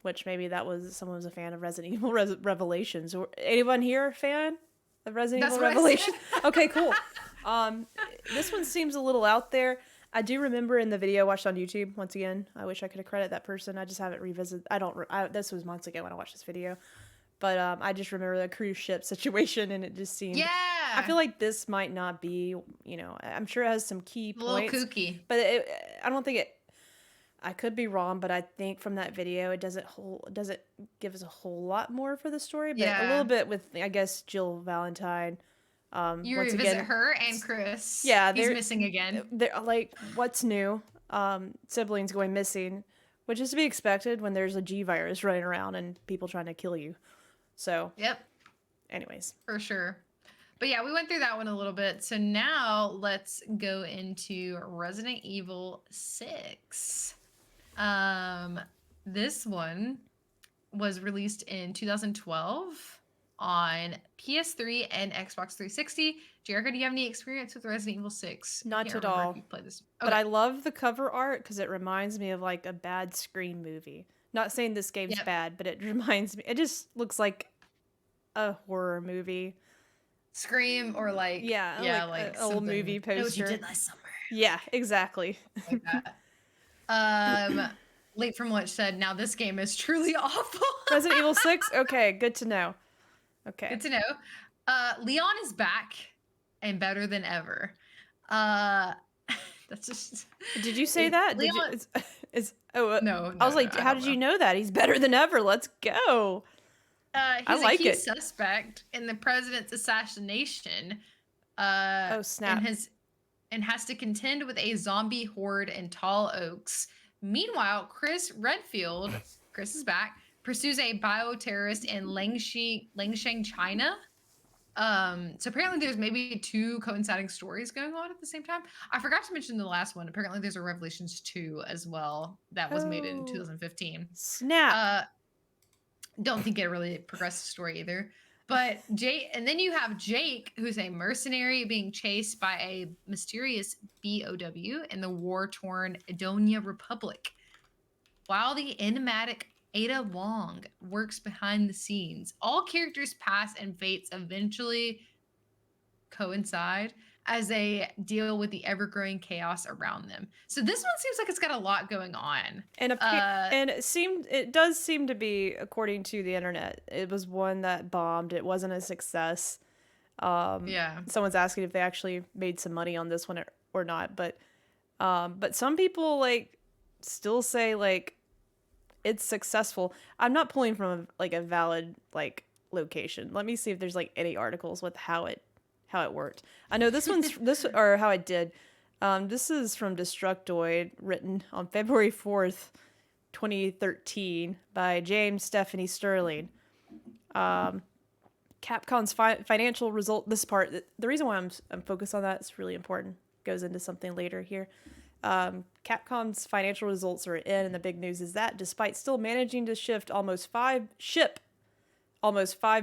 Speaker 1: Which maybe that was someone was a fan of Resident Evil Revelations. Or anyone here a fan of Resident
Speaker 2: That's
Speaker 1: Evil
Speaker 2: what I said.
Speaker 1: Revelations? Okay, cool. Um, this one seems a little out there. I do remember in the video I watched on YouTube. Once again, I wish I could accredit that person. I just haven't revisited. I don't. This was months ago when I watched this video, but I just remember the cruise ship situation, and it just seemed. I
Speaker 2: Yeah.
Speaker 1: feel like this might not be. I'm sure it has some key
Speaker 2: A little
Speaker 1: points,
Speaker 2: kooky.
Speaker 1: but I don't think it. I could be wrong, but I think from that video it doesn't give us a whole lot more for the story, but a little
Speaker 2: Yeah.
Speaker 1: bit with I guess Jill Valentine.
Speaker 2: You
Speaker 1: Once
Speaker 2: revisit
Speaker 1: again,
Speaker 2: her and Chris.
Speaker 1: yeah,
Speaker 2: He's missing again.
Speaker 1: they're like what's new? Siblings going missing, which is to be expected when there's a G virus running around and people trying to kill you. So,
Speaker 2: Yep,
Speaker 1: anyways,
Speaker 2: for sure. But yeah, we went through that one a little bit. So now let's go into Resident Evil 6. Um, this one was released in 2012 on PS3 and Xbox 360. Jericho, do you have any experience with Resident Evil 6? I
Speaker 1: not
Speaker 2: can't
Speaker 1: at
Speaker 2: remember if
Speaker 1: all.
Speaker 2: you played this.
Speaker 1: But
Speaker 2: Okay.
Speaker 1: I love the cover art because it reminds me of like a bad Scream movie. Not saying this game's
Speaker 2: Yep.
Speaker 1: bad, but it reminds me. It just looks like a horror movie.
Speaker 2: Scream or like,
Speaker 1: Yeah,
Speaker 2: yeah,
Speaker 1: like
Speaker 2: like
Speaker 1: a old
Speaker 2: something.
Speaker 1: movie
Speaker 2: I know what you
Speaker 1: poster.
Speaker 2: did last summer.
Speaker 1: Yeah, exactly.
Speaker 2: Like that. Um, Late from Lunch said, now this game is truly awful.
Speaker 1: Resident Evil 6? Okay, good to know. Okay.
Speaker 2: Good to know. Leon is back and better than ever. Uh, that's just
Speaker 1: Did you say that? Did you
Speaker 2: Leon.
Speaker 1: is oh
Speaker 2: No,
Speaker 1: I
Speaker 2: no,
Speaker 1: was
Speaker 2: no,
Speaker 1: like,
Speaker 2: I
Speaker 1: how
Speaker 2: don't
Speaker 1: did
Speaker 2: know.
Speaker 1: you know that? He's better than ever. Let's go. I
Speaker 2: He's a
Speaker 1: like
Speaker 2: key
Speaker 1: it.
Speaker 2: suspect in the president's assassination.
Speaker 1: Oh,
Speaker 2: And
Speaker 1: snap.
Speaker 2: has to contend with a zombie horde in Tall Oaks. Meanwhile, Chris is back, pursues a bioterrorist in Langsheng, China. So apparently there's maybe two coinciding stories going on at the same time. I forgot to mention the last one. Apparently there's a Revelations 2 as well that was made in
Speaker 1: Oh,
Speaker 2: 2015.
Speaker 1: snap.
Speaker 2: Uh, don't think it really progressed the story either. But and then you have Jake, who's a mercenary being chased by a mysterious BOW in the war-torn Edonia Republic, while the enigmatic Ada Wong works behind the scenes. All characters' past and fates eventually coincide as they deal with the ever-growing chaos around them. So this one seems like it's got a lot going on.
Speaker 1: And it does seem to be, according to the internet, it was one that bombed. It wasn't a success.
Speaker 2: Yeah.
Speaker 1: Someone's asking if they actually made some money on this one or not, but some people like still say like it's successful. I'm not pulling from a valid like location. Let me see if there's like any articles with how it worked. I know this one's this or how it did. This is from Destructoid, written on February 4th, 2013 by James Stephanie Sterling. Capcom's financial result. This part, the reason why I'm focused on that is really important. Goes into something later here. Capcom's financial results are in, and the big news is that despite still managing to ship almost 5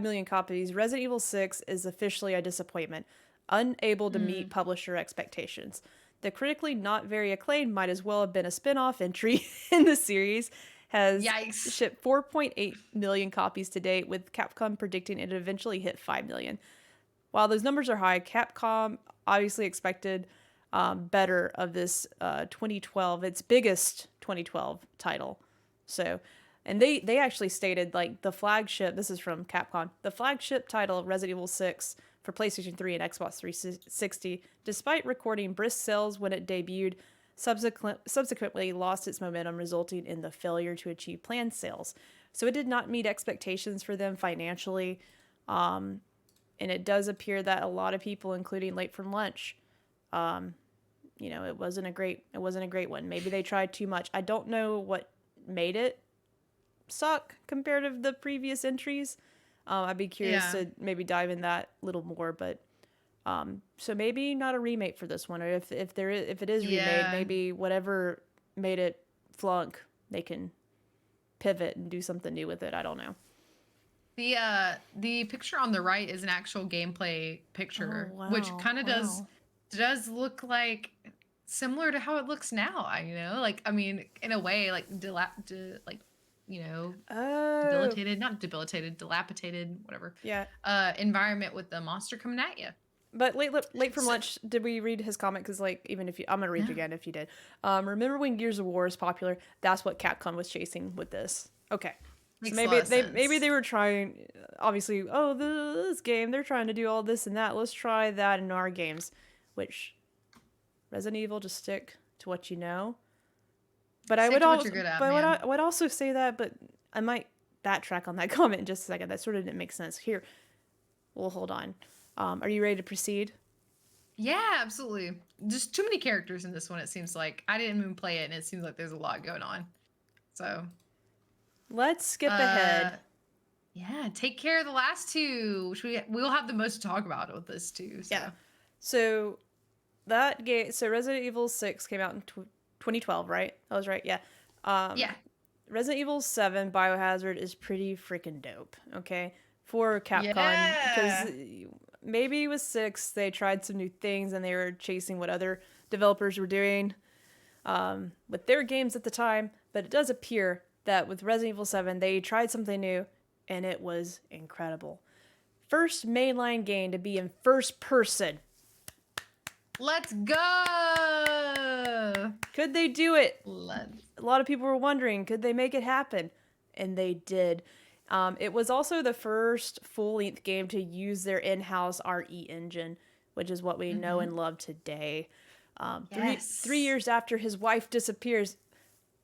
Speaker 1: million copies, Resident Evil 6 is officially a disappointment, unable to meet publisher expectations. The critically not very acclaimed might as well have been a spin-off entry in the series. Has shipped 4.8 million copies to date, with Capcom predicting it eventually hit 5 million. While those numbers are high, Capcom obviously expected better of this 2012, its biggest 2012 title. So, and they actually stated like the flagship, this is from Capcom, the flagship title of Resident Evil 6 for PlayStation 3 and Xbox 360, despite recording brisk sales when it debuted, subsequently lost its momentum, resulting in the failure to achieve planned sales. So it did not meet expectations for them financially. And it does appear that a lot of people, including Late from Lunch, it wasn't a great one. Maybe they tried too much. I don't know what made it suck compared to the previous entries. I'd be curious to maybe dive in that a little more, but so maybe not a remake for this one, or if it is remade, maybe whatever made it flunk, they can pivot and do something new with it. I don't know.
Speaker 2: The picture on the right is an actual gameplay picture, which kind of does look like similar to how it looks now. Like, I mean, in a way, like dilapidated, whatever.
Speaker 1: Yeah.
Speaker 2: Environment with the monster coming at you.
Speaker 1: But late from lunch, did we read his comment? Because like, even if I'm gonna read it again if you did. Remember when Gears of War is popular? That's what Capcom was chasing with this. Okay.
Speaker 2: Makes
Speaker 1: so maybe they were trying. Obviously, this game they're trying to do all this and that. Let's try that in our games, which Resident Evil, just stick to what you know. But I would also say that, but I might backtrack on that comment in just a second. That sort of didn't make sense. Here, we'll hold on. Are you ready to proceed?
Speaker 2: Yeah, absolutely. Just too many characters in this one, it seems like. I didn't even play it, and it seems like there's a lot going on. So
Speaker 1: let's skip ahead.
Speaker 2: Yeah, take care of the last two, which we'll have the most to talk about with this too. So.
Speaker 1: Yeah. So that game, Resident Evil 6 came out in 2012, right? That was right. Yeah.
Speaker 2: Yeah.
Speaker 1: Resident Evil 7 Biohazard is pretty freaking dope. Okay, for Capcom, because maybe with 6 they tried some new things and they were chasing what other developers were doing with their games at the time. But it does appear that with Resident Evil 7 they tried something new, and it was incredible. First mainline game to be in first person.
Speaker 2: Let's go!
Speaker 1: Could they do it? A lot of people were wondering, could they make it happen? And they did. It was also the first full-length game to use their in-house RE engine, which is what we know and love today. 3 years after his wife disappears,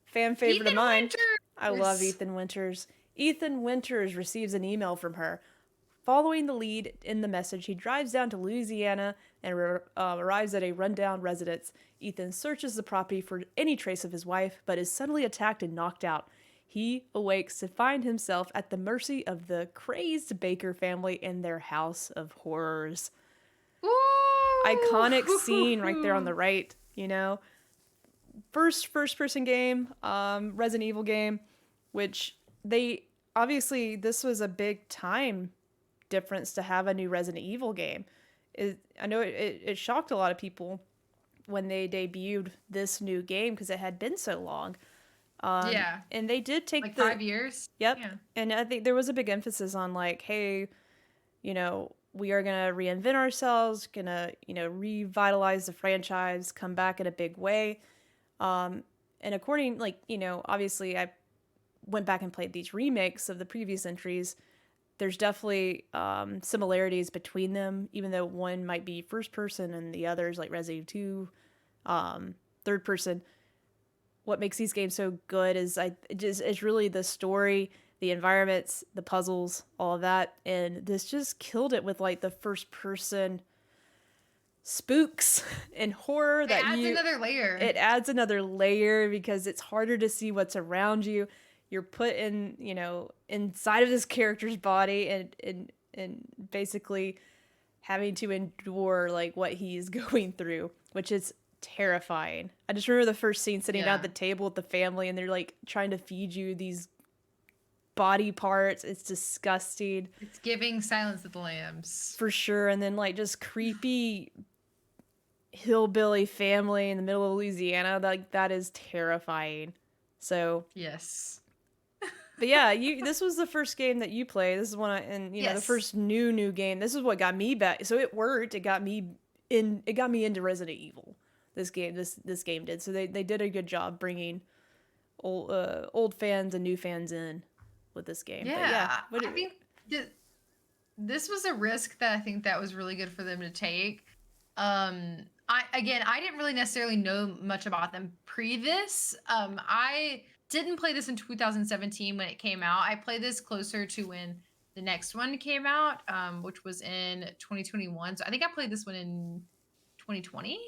Speaker 1: fan favorite of mine. I love Ethan Winters. Ethan Winters receives an email from her. Following the lead in the message, he drives down to Louisiana and arrives at a rundown residence. Ethan searches the property for any trace of his wife, but is suddenly attacked and knocked out. He awakes to find himself at the mercy of the crazed Baker family in their house of horrors. Ooh. Iconic scene right there on the right, First-person game, Resident Evil game, which this was a big time difference to have a new Resident Evil game. I know it shocked a lot of people when they debuted this new game because it had been so long. And they did take
Speaker 2: like 5 years.
Speaker 1: Yep. Yeah. And I think there was a big emphasis on like, hey, we are gonna reinvent ourselves, gonna, revitalize the franchise, come back in a big way. And according, like, obviously I went back and played these remakes of the previous entries. There's definitely similarities between them, even though one might be first person and the other's like Resident Evil 2, third person. What makes these games so good is it's really the story, the environments, the puzzles, all of that. And this just killed it with like the first person spooks and horror
Speaker 2: It adds another layer.
Speaker 1: It adds another layer because it's harder to see what's around you. You're put in, inside of this character's body and basically having to endure like what he's going through, which is terrifying. I just remember the first scene sitting down at the table with the family and they're like trying to feed you these body parts. It's disgusting.
Speaker 2: It's giving Silence of the Lambs.
Speaker 1: For sure. And then like just creepy hillbilly family in the middle of Louisiana. Like that is terrifying. So
Speaker 2: yes.
Speaker 1: But yeah, this was the first game that you played. This is one the first new game. This is what got me back. So it worked. It got me into Resident Evil. This game did. So they did a good job bringing old fans and new fans in with this game.
Speaker 2: Yeah, I think this was a risk that I think that was really good for them to take. I didn't really necessarily know much about them pre-this. I didn't play this in 2017 when it came out. I played this closer to when the next one came out, which was in 2021. So I think I played this one in 2020,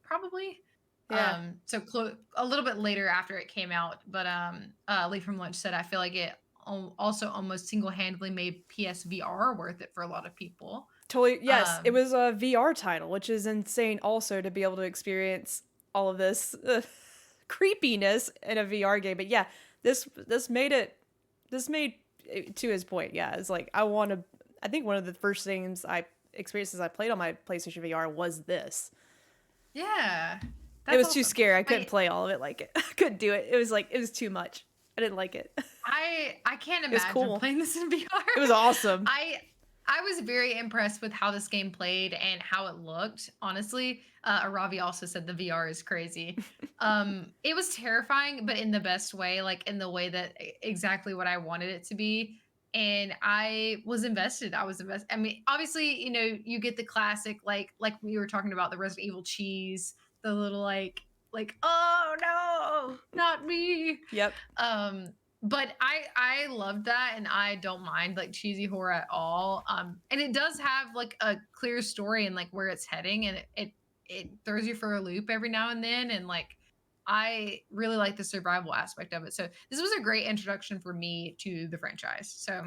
Speaker 2: probably.
Speaker 1: Yeah.
Speaker 2: So a little bit later after it came out. But Lee from Lunch said I feel like it also almost single-handedly made PSVR worth it for a lot of people.
Speaker 1: Totally. Yes, it was a VR title, which is insane also to be able to experience all of this creepiness in a VR game. But yeah, this made to his point. Yeah, it's like I think one of the first experiences I played on my PlayStation VR was this.
Speaker 2: Yeah.
Speaker 1: It was awesome. Too scary. I couldn't play all of it like it. I couldn't do it. It was too much. I didn't like it.
Speaker 2: I can't imagine playing this in VR.
Speaker 1: It was awesome.
Speaker 2: I was very impressed with how this game played and how it looked. Honestly, Aravi also said the VR is crazy. It was terrifying, but in the best way, like in the way that exactly what I wanted it to be. And I was invested. I mean, obviously, you get the classic, like we were talking about the Resident Evil cheese, the little like, oh no, not me.
Speaker 1: Yep.
Speaker 2: But I loved that, and I don't mind like cheesy horror at all. And it does have like a clear story and like where it's heading, and it throws you for a loop every now and then. And like I really like the survival aspect of it. So this was a great introduction for me to the franchise. So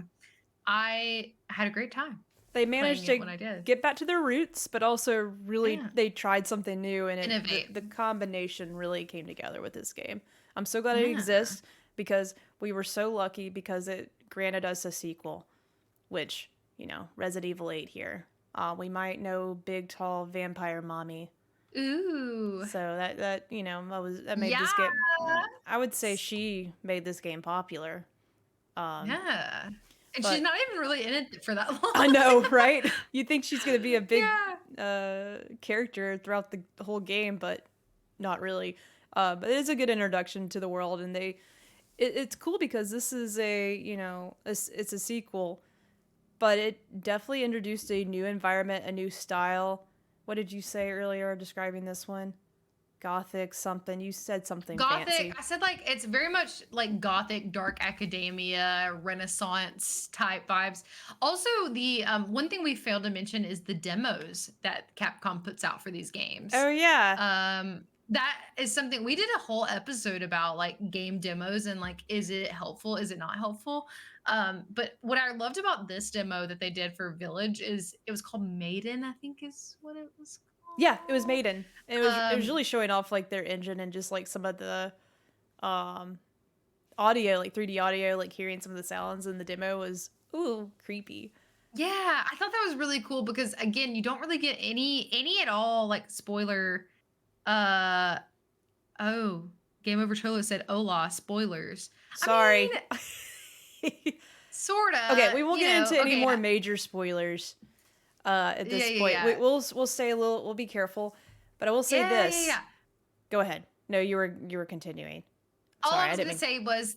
Speaker 2: I had a great time.
Speaker 1: They managed to get back to their roots, but also really they tried something new, and the combination really came together with this game. I'm so glad it exists because we were so lucky because it granted us a sequel, which, Resident Evil 8 here. We might know Big Tall Vampire Mommy.
Speaker 2: Ooh.
Speaker 1: So that made this game. I would say she made this game popular.
Speaker 2: Yeah. And she's not even really in it for that long.
Speaker 1: I know, right? You think she's going to be a big character throughout the whole game, but not really. But it is a good introduction to the world, and it's cool because this is it's a sequel, but it definitely introduced a new environment, a new style. What did you say earlier describing this one? Gothic something. You said something
Speaker 2: Gothic.
Speaker 1: Fancy.
Speaker 2: I said like it's very much like Gothic, dark academia, Renaissance type vibes. Also, the one thing we failed to mention is the demos that Capcom puts out for these games.
Speaker 1: Oh yeah.
Speaker 2: That is something we did a whole episode about, like game demos and like, is it helpful? Is it not helpful? But what I loved about this demo that they did for Village is it was called Maiden, I think is what it was called.
Speaker 1: Yeah, it was Maiden. It was really showing off like their engine and just like some of the audio, like 3D audio, like hearing some of the sounds in the demo was creepy.
Speaker 2: Yeah, I thought that was really cool because again, you don't really get any at all like spoiler. Game Over Cholo said hola, spoilers.
Speaker 1: Sorry.
Speaker 2: I mean, sort of.
Speaker 1: Okay, we won't get into any more major spoilers. at
Speaker 2: Yeah,
Speaker 1: this
Speaker 2: yeah,
Speaker 1: point.
Speaker 2: yeah.
Speaker 1: We'll say a little. We'll be careful, but I will say
Speaker 2: Yeah, yeah,
Speaker 1: this.
Speaker 2: yeah.
Speaker 1: Go ahead. No, you were continuing.
Speaker 2: All
Speaker 1: Sorry,
Speaker 2: I
Speaker 1: I
Speaker 2: was
Speaker 1: didn't
Speaker 2: gonna
Speaker 1: mean.
Speaker 2: say was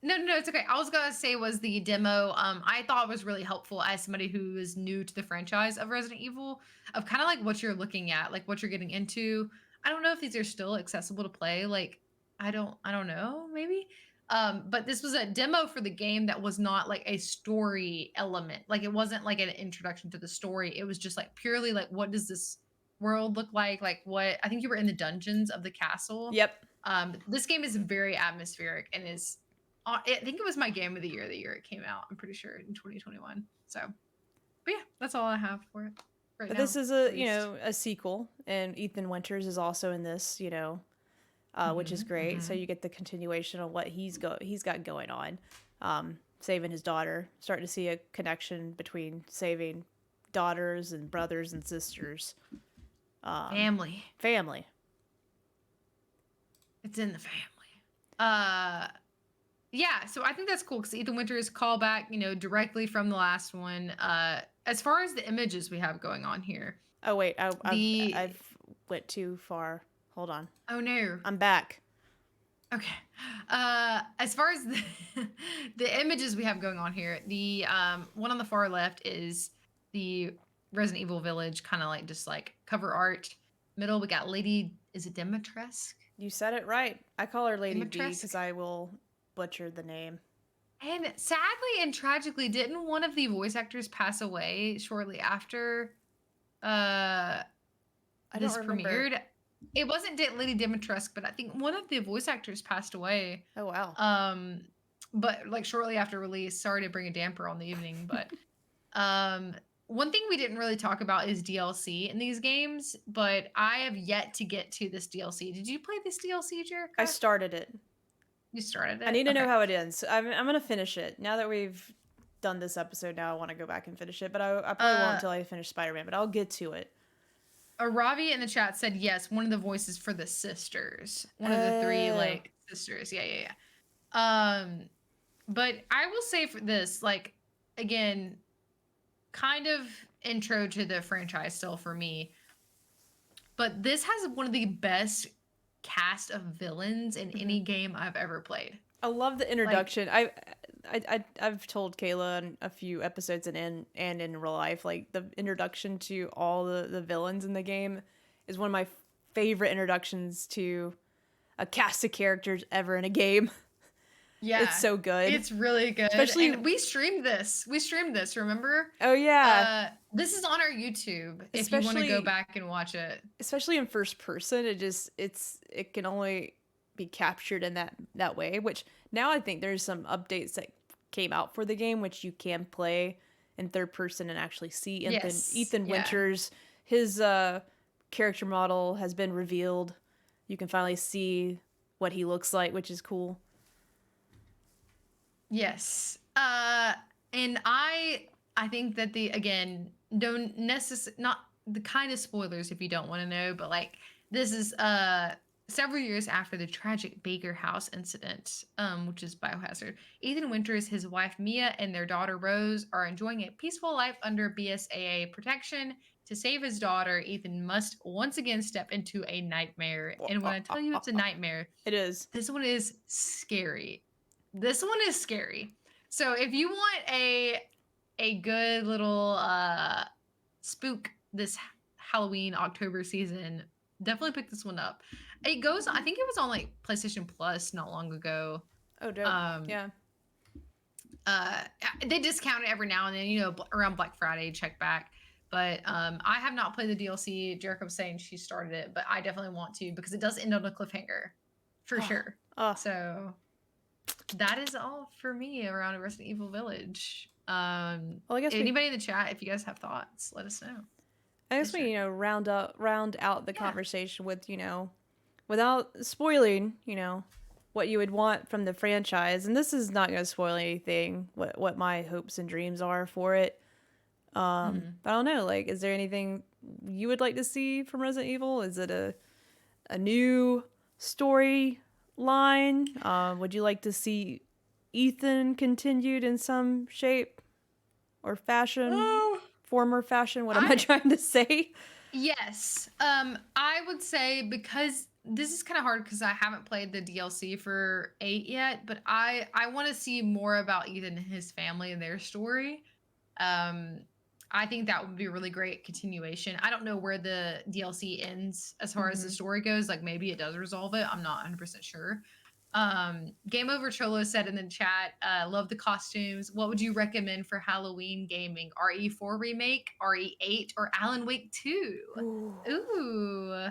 Speaker 2: no, no, no, it's okay. I was gonna say was the demo. I thought was really helpful as somebody who is new to the franchise of Resident Evil, of kind of like what you're looking at, like what you're getting into. I don't know if these are still accessible to play. Like, I don't know, maybe. But this was a demo for the game that was not like a story element. Like, it wasn't like an introduction to the story. It was just like purely like, what does this world look like? Like, what I think you were in the dungeons of the castle.
Speaker 1: Yep.
Speaker 2: This game is very atmospheric and is, I think it was my game of the year it came out. I'm pretty sure in 2021. So, but yeah, that's all I have for it right
Speaker 1: But
Speaker 2: now,
Speaker 1: this is
Speaker 2: at
Speaker 1: a
Speaker 2: least.
Speaker 1: a sequel, and Ethan Winters is also in this. Which is
Speaker 2: Mm-hmm,
Speaker 1: great. So
Speaker 2: mm-hmm.
Speaker 1: you get the continuation of what he's got going on, saving his daughter. Starting to see a connection between saving daughters and brothers and sisters.
Speaker 2: Family.
Speaker 1: Family.
Speaker 2: It's in the family. Yeah, so I think that's cool because Ethan Winters call back, directly from the last one. As far as the images we have going on here,
Speaker 1: Oh wait,
Speaker 2: the
Speaker 1: I've went too far. Hold on,
Speaker 2: oh no.
Speaker 1: I'm back.
Speaker 2: Okay. As far as the, the images we have going on here, the one on the far left is the Resident Evil Village, kind of like just like cover art. Middle, we got Lady, is it Dimitrescu?
Speaker 1: You said it right. I call her Lady B because
Speaker 2: Dimitrescu.
Speaker 1: I will butcher the name.
Speaker 2: And sadly and tragically, didn't one of the voice actors pass away shortly after uh
Speaker 1: I don't
Speaker 2: this
Speaker 1: remember.
Speaker 2: premiered? It wasn't Lady Dimitrescu, but I think one of the voice actors passed away.
Speaker 1: Oh wow.
Speaker 2: Um, but like shortly after release. Sorry to bring a damper on the evening, but um, one thing we didn't really talk about is DLC in these games. But I have yet to get to this DLC. Did you play this DLC,
Speaker 1: I
Speaker 2: Jerica?
Speaker 1: started it.
Speaker 2: You started
Speaker 1: I
Speaker 2: it.
Speaker 1: need to know
Speaker 2: Okay.
Speaker 1: how it ends. I'm gonna finish it now that we've done this episode. Now I want to go back and finish it, but I probably won't
Speaker 2: Uh,
Speaker 1: until I finish Spider-Man. But I'll get to it.
Speaker 2: Ravi in the chat said yes. One of the voices for the sisters. One of the three
Speaker 1: Oh,
Speaker 2: like sisters. Yeah, yeah, yeah. But I will say for this, like, again, kind of intro to the franchise still for me. But this has one of the best cast of villains in
Speaker 1: mm-hmm.
Speaker 2: any game I've ever played.
Speaker 1: I love the
Speaker 2: Like,
Speaker 1: introduction. I've told Kayla in a few episodes and in real life, like the introduction to all the villains in the game is one of my favorite introductions to a cast of characters ever in a game. It's
Speaker 2: yeah,
Speaker 1: so good.
Speaker 2: it's really good.
Speaker 1: Especially
Speaker 2: And we streamed this. We streamed this, remember?
Speaker 1: oh yeah.
Speaker 2: This is on our YouTube if you want to go
Speaker 1: Especially
Speaker 2: back and watch it.
Speaker 1: especially in first person, it can only be captured in that way, which now I think there's some updates that came out for the game which you can play in third person and actually see
Speaker 2: Yes.
Speaker 1: Ethan
Speaker 2: Yeah.
Speaker 1: Winters. His character model has been revealed. You can finally see what he looks like, which is cool.
Speaker 2: Yes. And I think that the again don't necessarily not the kind of spoilers if you don't want to know, but like this is several years after the tragic Baker House incident, which is Biohazard. Ethan Winters, his wife Mia, and their daughter Rose are enjoying a peaceful life under BSAA protection. To save his daughter, Ethan must once again step into a nightmare. And when I tell you it's a nightmare,
Speaker 1: It is.
Speaker 2: this one is scary. This one is scary. So if you want a good little spook this Halloween October season, definitely pick this one up. It goes, I think it was on like PlayStation Plus not long ago.
Speaker 1: Oh dope.
Speaker 2: Um
Speaker 1: Yeah.
Speaker 2: uh they discount it every now and then, around Black Friday, check back. But I have not played the DLC. Jericho's saying she started it, but I definitely want to because it does end on a cliffhanger for sure.
Speaker 1: Oh,
Speaker 2: So that is all for me around Resident Evil Village.
Speaker 1: well, I guess
Speaker 2: Anybody in the chat, if you guys have thoughts, let us know.
Speaker 1: we
Speaker 2: Sure.
Speaker 1: round out the
Speaker 2: Yeah.
Speaker 1: conversation with without spoiling what you would want from the franchise, and this is not going to spoil anything. What my hopes and dreams are for it. But I don't know. Like, is there anything you would like to see from Resident Evil? Is it a new story line? Would you like to see Ethan continued in some shape or fashion? form or fashion. What am I trying to say?
Speaker 2: Yes. I would say, because this is kind of hard because I haven't played the DLC for 8 yet, but I want to see more about Ethan and his family and their story. Um, I think that would be a really great continuation. I don't know where the DLC ends as far as the story goes. Like, maybe it does resolve it. I'm not 100% sure. Game Over Cholo said in the chat, love the costumes. What would you recommend for Halloween gaming? RE4 remake, RE8, or Alan Wake 2? Ooh.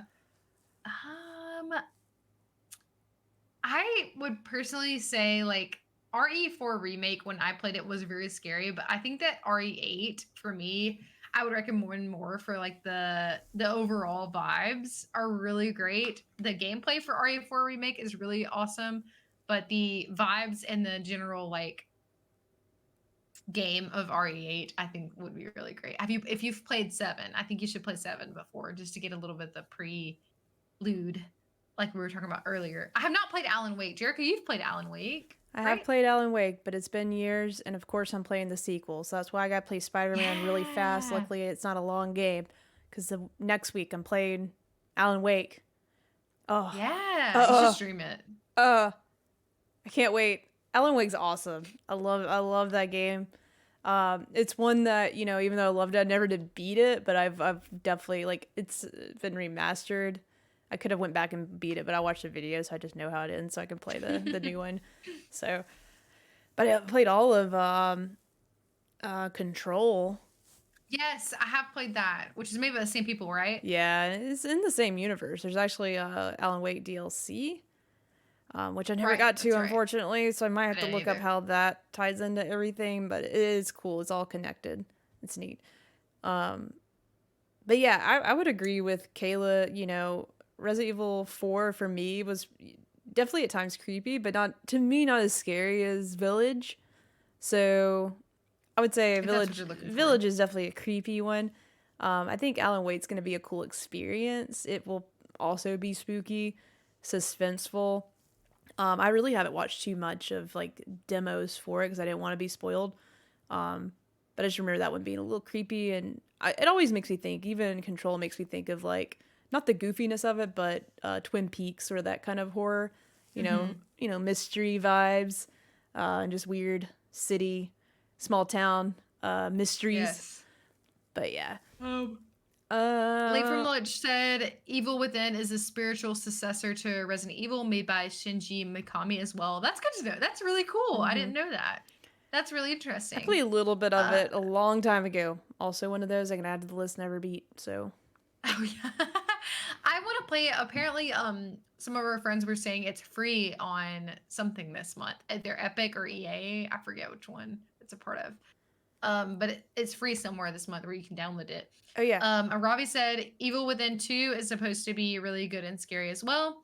Speaker 2: I would personally say, like, RE4 remake, when I played it, was very scary, but I think that RE8 for me, I would recommend more for like the overall vibes are really great. The gameplay for RE4 remake is really awesome, but the vibes and the general like game of RE8 I think would be really great. If you've played 7, I think you should play 7 before, just to get a little bit of the prelude like we were talking about earlier. I have not played Alan Wake. Jericho, you've played Alan Wake,
Speaker 1: I
Speaker 2: right?
Speaker 1: have played Alan Wake, but it's been years, and of course I'm playing the sequel, so that's why I gotta play Spider-Man really fast. Luckily, it's not a long game, because the next week I'm playing Alan Wake. Oh,
Speaker 2: Yeah, you should stream it.
Speaker 1: I can't wait. Alan Wake's awesome. I love that game. It's one that, you know, even though I loved it, I never did beat it, but I've definitely, like, it's been remastered. I could have went back and beat it, but I watched the video, so I just know how it ends, so I can play the new one. So, but I played all of Control.
Speaker 2: Yes, I have played that, which is made by the same people, right?
Speaker 1: Yeah, it's in the same universe. There's actually Alan Wake DLC, which I never got to, unfortunately, so I might have to look up how that ties into everything, but it is cool. It's all connected. It's neat. But yeah, I would agree with Kayla. You know, Resident Evil 4 for me was definitely at times creepy, but not as scary as Village. So I would say Village is definitely a creepy one. I think Alan Wake's going to be a cool experience. It will also be spooky, suspenseful. I really haven't watched too much of like demos for it because I didn't want to be spoiled. But I just remember that one being a little creepy, and it always makes me think. Even Control makes me think of like not the goofiness of it, but Twin Peaks or that kind of horror. You know, mystery vibes, and just weird city, small town mysteries.
Speaker 2: Yes.
Speaker 1: But yeah.
Speaker 2: Late from Lunch said Evil Within is a spiritual successor to Resident Evil made by Shinji Mikami as well. That's good to know. That's really cool. I didn't know that. That's really interesting.
Speaker 1: I played a little bit of it a long time ago. Also one of those I can add to the list, never beat. So
Speaker 2: oh yeah. I want to play it. Apparently some of our friends were saying it's free on something this month. Either Epic or EA. I forget which one it's a part of. But it's free somewhere this month where you can download it.
Speaker 1: Oh yeah.
Speaker 2: Robbie said Evil Within 2 is supposed to be really good and scary as well.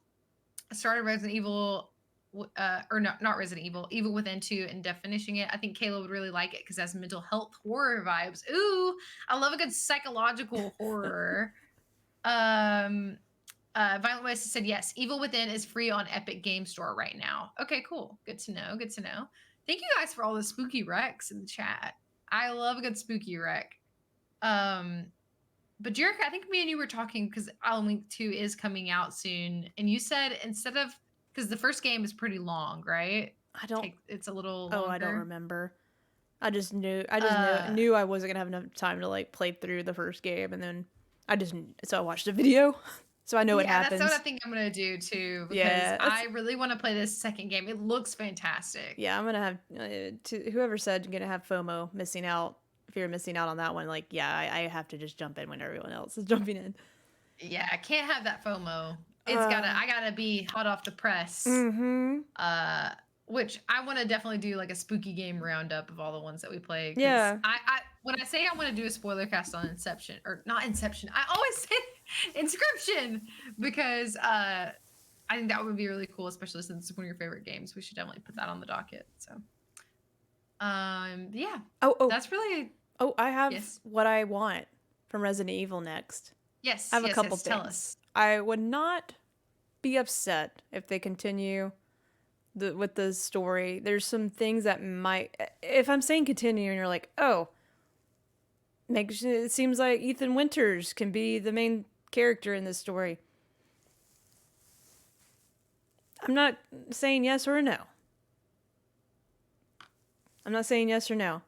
Speaker 2: I started Resident Evil, or not Resident Evil, Evil Within 2, and finishing it. I think Kayla would really like it because it has mental health horror vibes. Ooh, I love a good psychological horror. Violent West said yes. Evil Within is free on Epic Game Store right now. Okay, cool. Good to know. Good to know. Thank you guys for all the spooky recs in the chat. I love a good spooky rec. But Jericho, I think me and you were talking because Alan Wake 2 is coming out soon, and you said instead of, because the first game is pretty long, right? It's a little longer.
Speaker 1: Oh, I don't remember. I just knew I wasn't gonna have enough time to like play through the first game, and then so I watched a video, so I know what happens.
Speaker 2: Yeah, that's what I think I'm gonna do too. Because I really want to play this second game. It looks fantastic.
Speaker 1: Yeah, I'm gonna have whoever said I'm gonna have FOMO, missing out. If you're missing out on that one, like I have to just jump in when everyone else is jumping in.
Speaker 2: Yeah, I can't have that FOMO. I gotta be hot off the press. Which I want to definitely do like a spooky game roundup of all the ones that we play.
Speaker 1: Yeah.
Speaker 2: When I say I want to do a spoiler cast on Inception, or not Inception, I always say Inscription, because I think that would be really cool, especially since it's one of your favorite games. We should definitely put that on the docket. So, yeah. That's really.
Speaker 1: Oh, I have what I want from Resident Evil next.
Speaker 2: Yes.
Speaker 1: I have a couple things. Tell us. I would not be upset if they continue with the story. There's some things that might, if I'm saying continue and you're like, oh, makes it seems like Ethan Winters can be the main character in this story. I'm not saying yes or no. I'm not saying yes or no.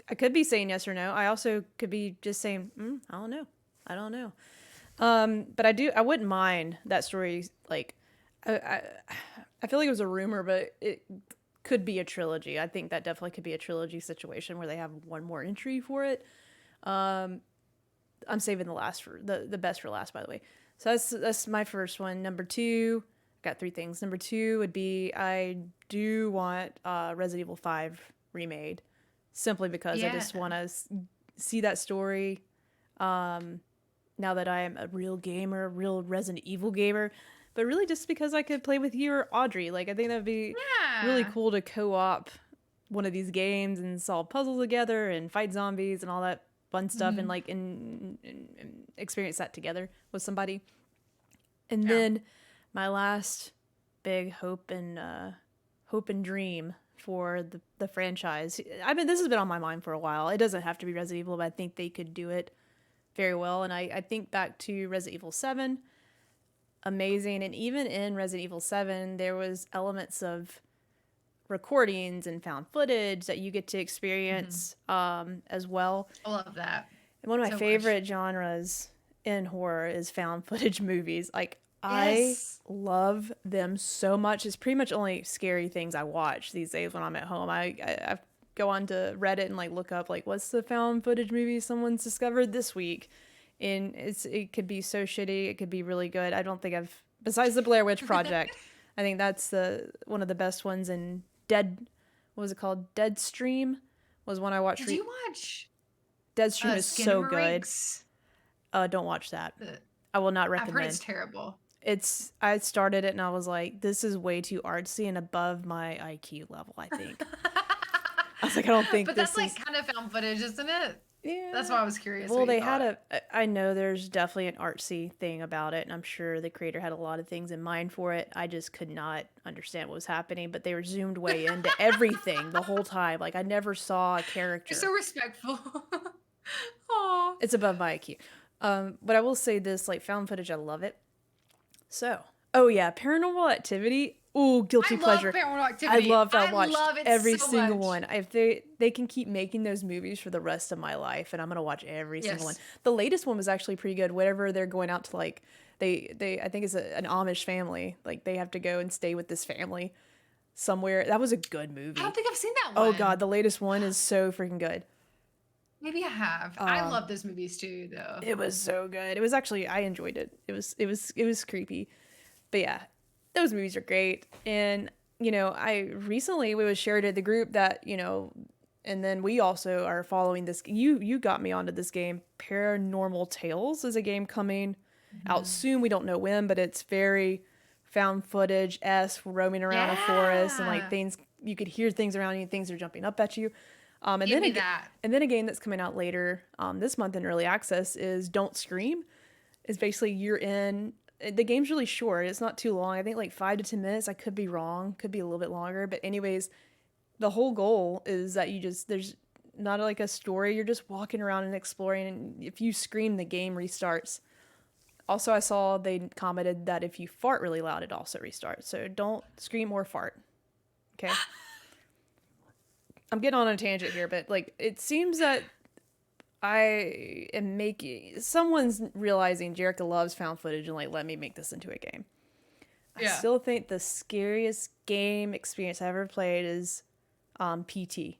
Speaker 1: I could be saying yes or no. I also could be just saying, I don't know. I don't know. But I wouldn't mind that story. Like, I feel like it was a rumor, but it could be a trilogy. I think that definitely could be a trilogy situation where they have one more entry for it. I'm saving the best for last, by the way. So that's my first one. Number two, got three things. Number two would be I do want Resident Evil 5 remade, simply because I just want to see that story. Now that I am a real gamer, real Resident Evil gamer, but really just because I could play with you or Audrey. Like, I think that'd be really cool to co-op one of these games and solve puzzles together and fight zombies and all that fun stuff, and like and experience that together with somebody. And then my last big hope and dream for the franchise. This has been on my mind for a while. It doesn't have to be Resident Evil, but I think they could do it very well. And I think back to Resident Evil 7, amazing. And even in Resident Evil 7, there was elements of recordings and found footage that you get to experience as well.
Speaker 2: I love that.
Speaker 1: And one of my favorite genres in horror is found footage movies. Like, I love them so much. It's pretty much only scary things I watch these days when I'm at home. I go on to Reddit and like look up like what's the found footage movie someone's discovered this week, and it could be so shitty, it could be really good. I don't think besides the Blair Witch Project, I think that's one of the best ones. And what was it called? Deadstream was one I watched.
Speaker 2: Did you watch?
Speaker 1: Deadstream is so good. Don't watch that. I will not recommend.
Speaker 2: I've heard it's terrible.
Speaker 1: I started it and I was like, this is way too artsy and above my IQ level, I think. I was like, I don't think
Speaker 2: but
Speaker 1: this is...
Speaker 2: But that's like kind of found footage, isn't it?
Speaker 1: Yeah.
Speaker 2: That's why I was curious.
Speaker 1: Well, they had I know there's definitely an artsy thing about it, and I'm sure the creator had a lot of things in mind for it. I just could not understand what was happening, but they were zoomed way into everything the whole time. Like, I never saw a character.
Speaker 2: You're so respectful. Aww.
Speaker 1: It's above my IQ. But I will say this, like, found footage, I love it. So, oh yeah, Paranormal Activity. Ooh, guilty pleasure.
Speaker 2: I love Paranormal Activity.
Speaker 1: I love that. Watch every
Speaker 2: so
Speaker 1: single
Speaker 2: much.
Speaker 1: one. If they can keep making those movies for the rest of my life, and I'm gonna watch every single one. The latest one was actually pretty good. Whatever they're going out to, like, they I think it's an Amish family. Like, they have to go and stay with this family somewhere. That was a good movie.
Speaker 2: I don't think I've seen that one.
Speaker 1: Oh god, the latest one is so freaking good.
Speaker 2: Maybe I have. I love those movies too, though.
Speaker 1: It was so good. It was actually, I enjoyed it. It was creepy, but yeah, those movies are great. And I recently we was shared at the group that and then we also are following this. You got me onto this game. Paranormal Tales is a game coming out soon. We don't know when, but it's very found footage-esque, roaming around a forest and like things. You could hear things around you. Things are jumping up at you. And then a game that's coming out later this month in early access is Don't Scream. It's basically the game's really short. It's not too long. I think like 5 to 10 minutes. I could be wrong. Could be a little bit longer. But anyways, the whole goal is that there's not like a story. You're just walking around and exploring. And if you scream, the game restarts. Also, I saw they commented that if you fart really loud, it also restarts. So don't scream or fart. Okay? I'm getting on a tangent here, but like it seems that I am someone's realizing Jerica loves found footage and like let me make this into a game. I still think the scariest game experience I ever played is PT,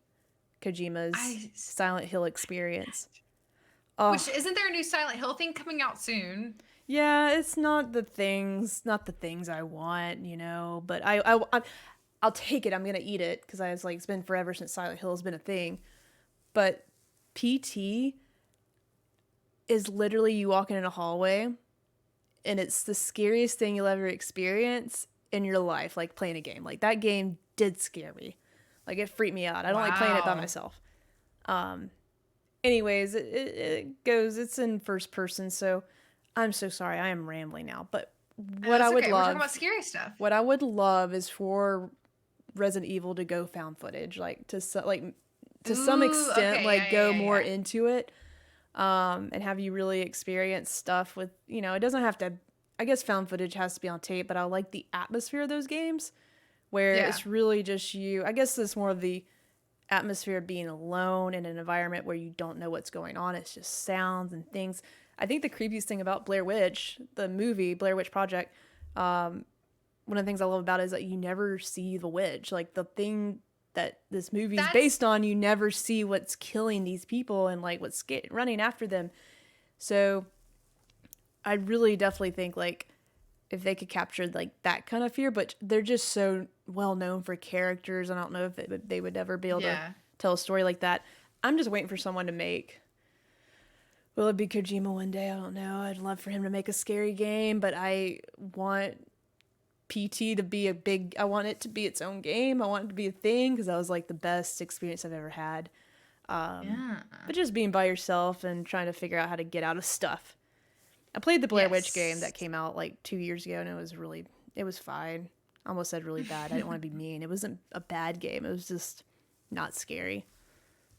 Speaker 1: Kojima's Silent Hill experience.
Speaker 2: Which isn't there a new Silent Hill thing coming out soon?
Speaker 1: Yeah, it's not the things I want, but I'll take it. I'm going to eat it because I was like, it's been forever since Silent Hill has been a thing. But PT is literally you walking in a hallway and it's the scariest thing you'll ever experience in your life, like playing a game. Like, that game did scare me. Like, it freaked me out. I don't like playing it by myself. Anyways, it's in first person, so I'm so sorry. I am rambling now. But what I would love... We're
Speaker 2: talking about scary stuff.
Speaker 1: What I would love is for Resident Evil to go found footage, like to some extent, go more into it. and have you really experience stuff with, it doesn't have to, I guess found footage has to be on tape, but I like the atmosphere of those games where
Speaker 2: Yeah.
Speaker 1: it's really just you. I guess it's more of the atmosphere of being alone in an environment where you don't know what's going on. It's just sounds and things. I think the creepiest thing about Blair Witch, the movie Blair Witch Project, one of the things I love about it is that you never see the witch. Like the thing that this movie is
Speaker 2: That's
Speaker 1: based on, you never see what's killing these people and like what's running after them. So I really definitely think like if they could capture like that kind of fear, but they're just so well known for characters. I don't know if they would ever be able to
Speaker 2: yeah.
Speaker 1: tell a story like that. I'm just waiting for someone to make. Will it be Kojima one day? I don't know. I'd love for him to make a scary game, but I want PT to be I want it to be its own game. I want it to be a thing because that was like the best experience I've ever had.
Speaker 2: Yeah.
Speaker 1: But just being by yourself and trying to figure out how to get out of stuff. I played the Blair Witch game that came out like 2 years ago, and it was fine. I almost said really bad. I didn't want to be mean. It wasn't a bad game. It was just not scary.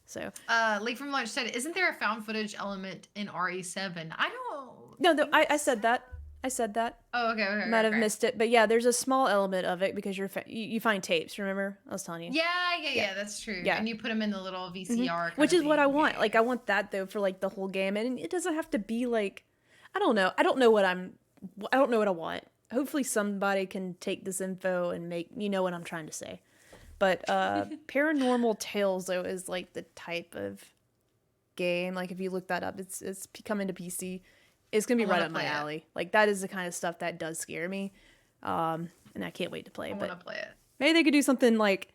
Speaker 1: So,
Speaker 2: Lake from Lunch said, "Isn't there a found footage element in RE7?" I don't.
Speaker 1: no, I said that. I said that.
Speaker 2: Oh, okay.
Speaker 1: Might have missed it, but yeah, there's a small element of it because you find tapes. Remember, I was telling you.
Speaker 2: Yeah, that's true.
Speaker 1: Yeah.
Speaker 2: And you put them in the little VCR,
Speaker 1: Which is what I want.
Speaker 2: Yeah.
Speaker 1: Like I want that though for like the whole game, and it doesn't have to be like, I don't know. I don't know what I want. Hopefully somebody can take this info and make what I'm trying to say. But Paranormal Tales though is like the type of game. Like if you look that up, it's coming to PC. It's gonna be right up my alley. Like that is the kind of stuff that does scare me, and I can't wait to play.
Speaker 2: I want to play it.
Speaker 1: Maybe they could do something like,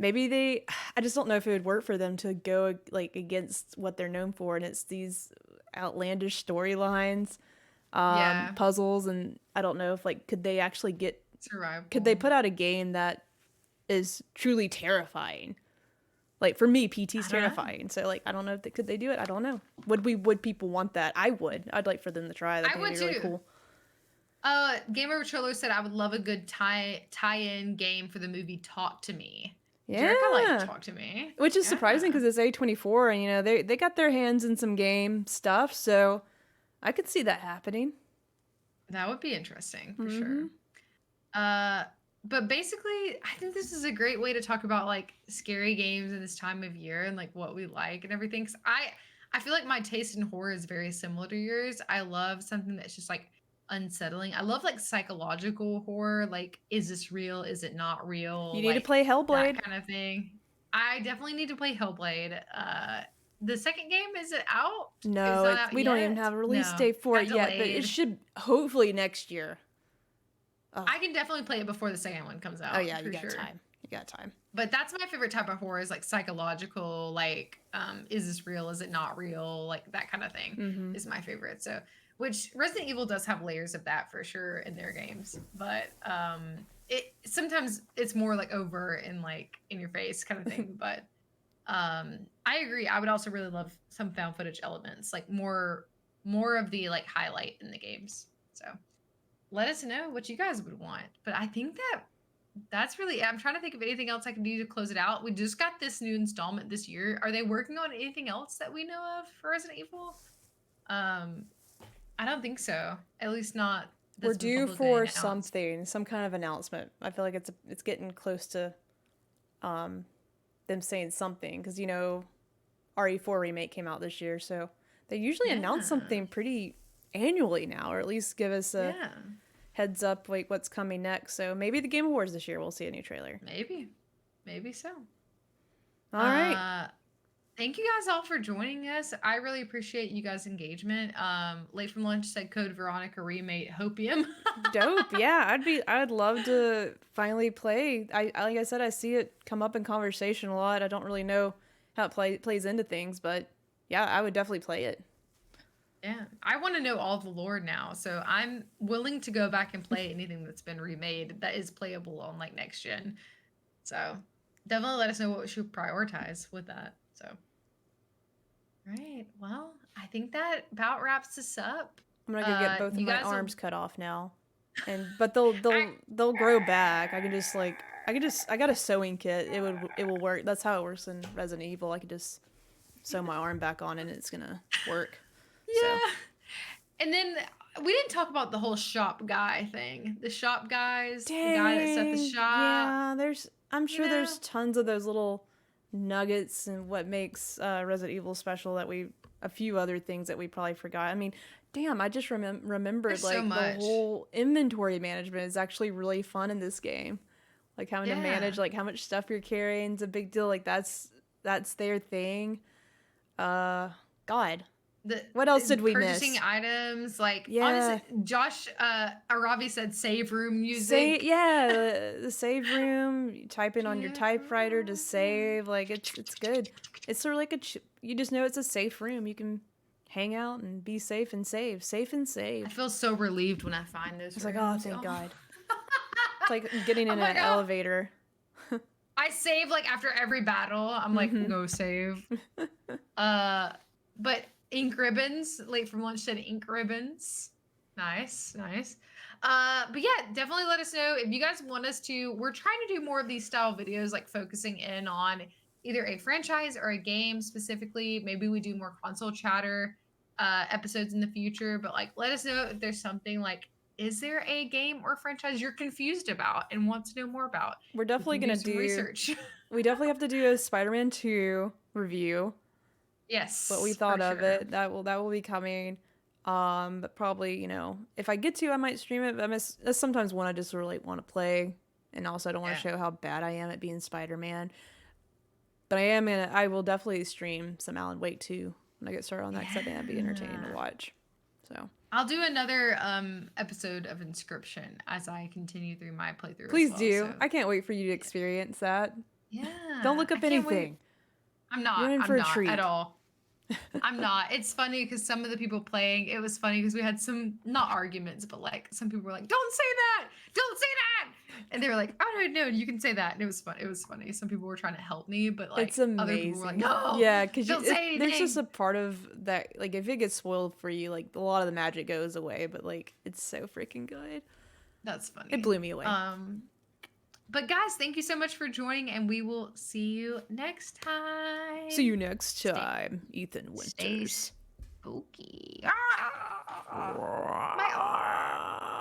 Speaker 1: I just don't know if it would work for them to go like against what they're known for, and it's these outlandish storylines, puzzles, and I don't know if like could they actually get
Speaker 2: survival.
Speaker 1: Could they put out a game that is truly terrifying? Like for me, PT's terrifying. So like I don't know if could they do it? I don't know. Would people want that? I would. I'd like for them to try. That would be really cool.
Speaker 2: Game Over Trollo said I would love a good tie-in game for the movie Talk to Me.
Speaker 1: Yeah,
Speaker 2: Jerica liked Talk to Me,
Speaker 1: which is surprising because it's A24 and they got their hands in some game stuff, so I could see that happening.
Speaker 2: That would be interesting for sure. But basically, I think this is a great way to talk about like scary games in this time of year and like what we like and everything. 'Cause I feel like my taste in horror is very similar to yours. I love something that's just like unsettling. I love like psychological horror. Like, is this real? Is it not real?
Speaker 1: You need to play Hellblade.
Speaker 2: That kind of thing. I definitely need to play Hellblade. The second game, is it out?
Speaker 1: No, we don't even have a release date for it yet, but it should hopefully next year.
Speaker 2: I can definitely play it before the second one comes out.
Speaker 1: Oh yeah, you got time. You got time.
Speaker 2: But that's my favorite type of horror is like psychological, like is this real? Is it not real? Like that kind of thing is my favorite. So, which Resident Evil does have layers of that for sure in their games, but it sometimes it's more like overt and like in your face kind of thing. But I agree. I would also really love some found footage elements, like more of the like highlight in the games. So let us know what you guys would want. But I think that's really it. I'm trying to think of anything else I can do to close it out. We just got this new installment this year. Are they working on anything else that we know of for Resident Evil? I don't think so. At least not.
Speaker 1: We're due for something, some kind of announcement. I feel like it's getting close to them saying something because RE4 remake came out this year, so they usually announce something pretty annually now, or at least give us a heads up like what's coming next. So maybe the Game Awards this year we'll see a new trailer.
Speaker 2: Maybe so.
Speaker 1: All right.
Speaker 2: Thank you guys all for joining us. I really appreciate you guys' engagement. Late from Lunch said Code Veronica remake Hopium.
Speaker 1: Dope. Yeah, I'd love to finally play. Like I said, I see it come up in conversation a lot. I don't really know how it plays into things, but yeah, I would definitely play it.
Speaker 2: Yeah, I want to know all the lore now, so I'm willing to go back and play anything that's been remade that is playable on like next gen. So definitely let us know what we should prioritize with that. So, right. Well, I think that about wraps us up.
Speaker 1: I'm gonna go get both of my arms cut off now, but they'll grow back. I got a sewing kit. It will work. That's how it works in Resident Evil. I could just sew my arm back on and it's gonna work.
Speaker 2: Yeah.
Speaker 1: So.
Speaker 2: And then we didn't talk about the whole shop guy thing. The shop guys,
Speaker 1: Dang,
Speaker 2: the guy that set the shop.
Speaker 1: Yeah, I'm sure there's tons of those little nuggets and what makes Resident Evil special a few other things that we probably forgot. I mean, damn, I just remembered
Speaker 2: There's
Speaker 1: like
Speaker 2: so
Speaker 1: the whole inventory management is actually really fun in this game. Like having to manage like how much stuff you're carrying is a big deal. Like that's their thing. God. What else did we miss?
Speaker 2: Purchasing items, like honestly, Josh Aravi said save room music.
Speaker 1: The save room. You type in on your typewriter to save. Like it's good. It's sort of like you just know it's a safe room. You can hang out and be safe and save. Safe and save.
Speaker 2: I feel so relieved when I find those.
Speaker 1: It's like, oh, thank God. It's like getting in an elevator.
Speaker 2: I save like after every battle. I'm like, go save. But ink ribbons. Late from lunch said ink ribbons. Nice. But yeah, definitely let us know if you guys want us to. We're trying to do more of these style videos, like focusing in on either a franchise or a game specifically. Maybe we do more console chatter episodes in the future. But like, let us know if there's something like, is there a game or franchise you're confused about and want to know more about?
Speaker 1: We're definitely gonna do
Speaker 2: research.
Speaker 1: We definitely have to do a Spider-Man 2 review.
Speaker 2: Yes.
Speaker 1: What we thought of it. That will be coming. But probably, if I get to, I might stream it. But that's sometimes one I just really want to play, and also I don't want to show how bad I am at being Spider-Man. But I will definitely stream some Alan Wake 2 when I get started on that, because I think that'd be entertaining to watch. So
Speaker 2: I'll do another episode of Inscription as I continue through my playthrough.
Speaker 1: Please do. So. I can't wait for you to experience that.
Speaker 2: Yeah.
Speaker 1: Don't look up anything.
Speaker 2: I'm not.
Speaker 1: You're in for a treat.
Speaker 2: At all. I'm not. It's funny because some of the people playing, it was funny because we had some, not arguments, but like some people were like, don't say that. Don't say that. And they were like, oh, no, you can say that. And it was fun. It was funny. Some people were trying to help me, but like
Speaker 1: it's amazing.
Speaker 2: Other people were like, no.
Speaker 1: Yeah, because
Speaker 2: there's
Speaker 1: just a part of that, like if it gets spoiled for you, like a lot of the magic goes away, but like it's so freaking good.
Speaker 2: That's funny.
Speaker 1: It blew me away.
Speaker 2: But guys, thank you so much for joining, and we will see you next time.
Speaker 1: See you next time, Ethan Winters.
Speaker 2: Stay spooky. My arm.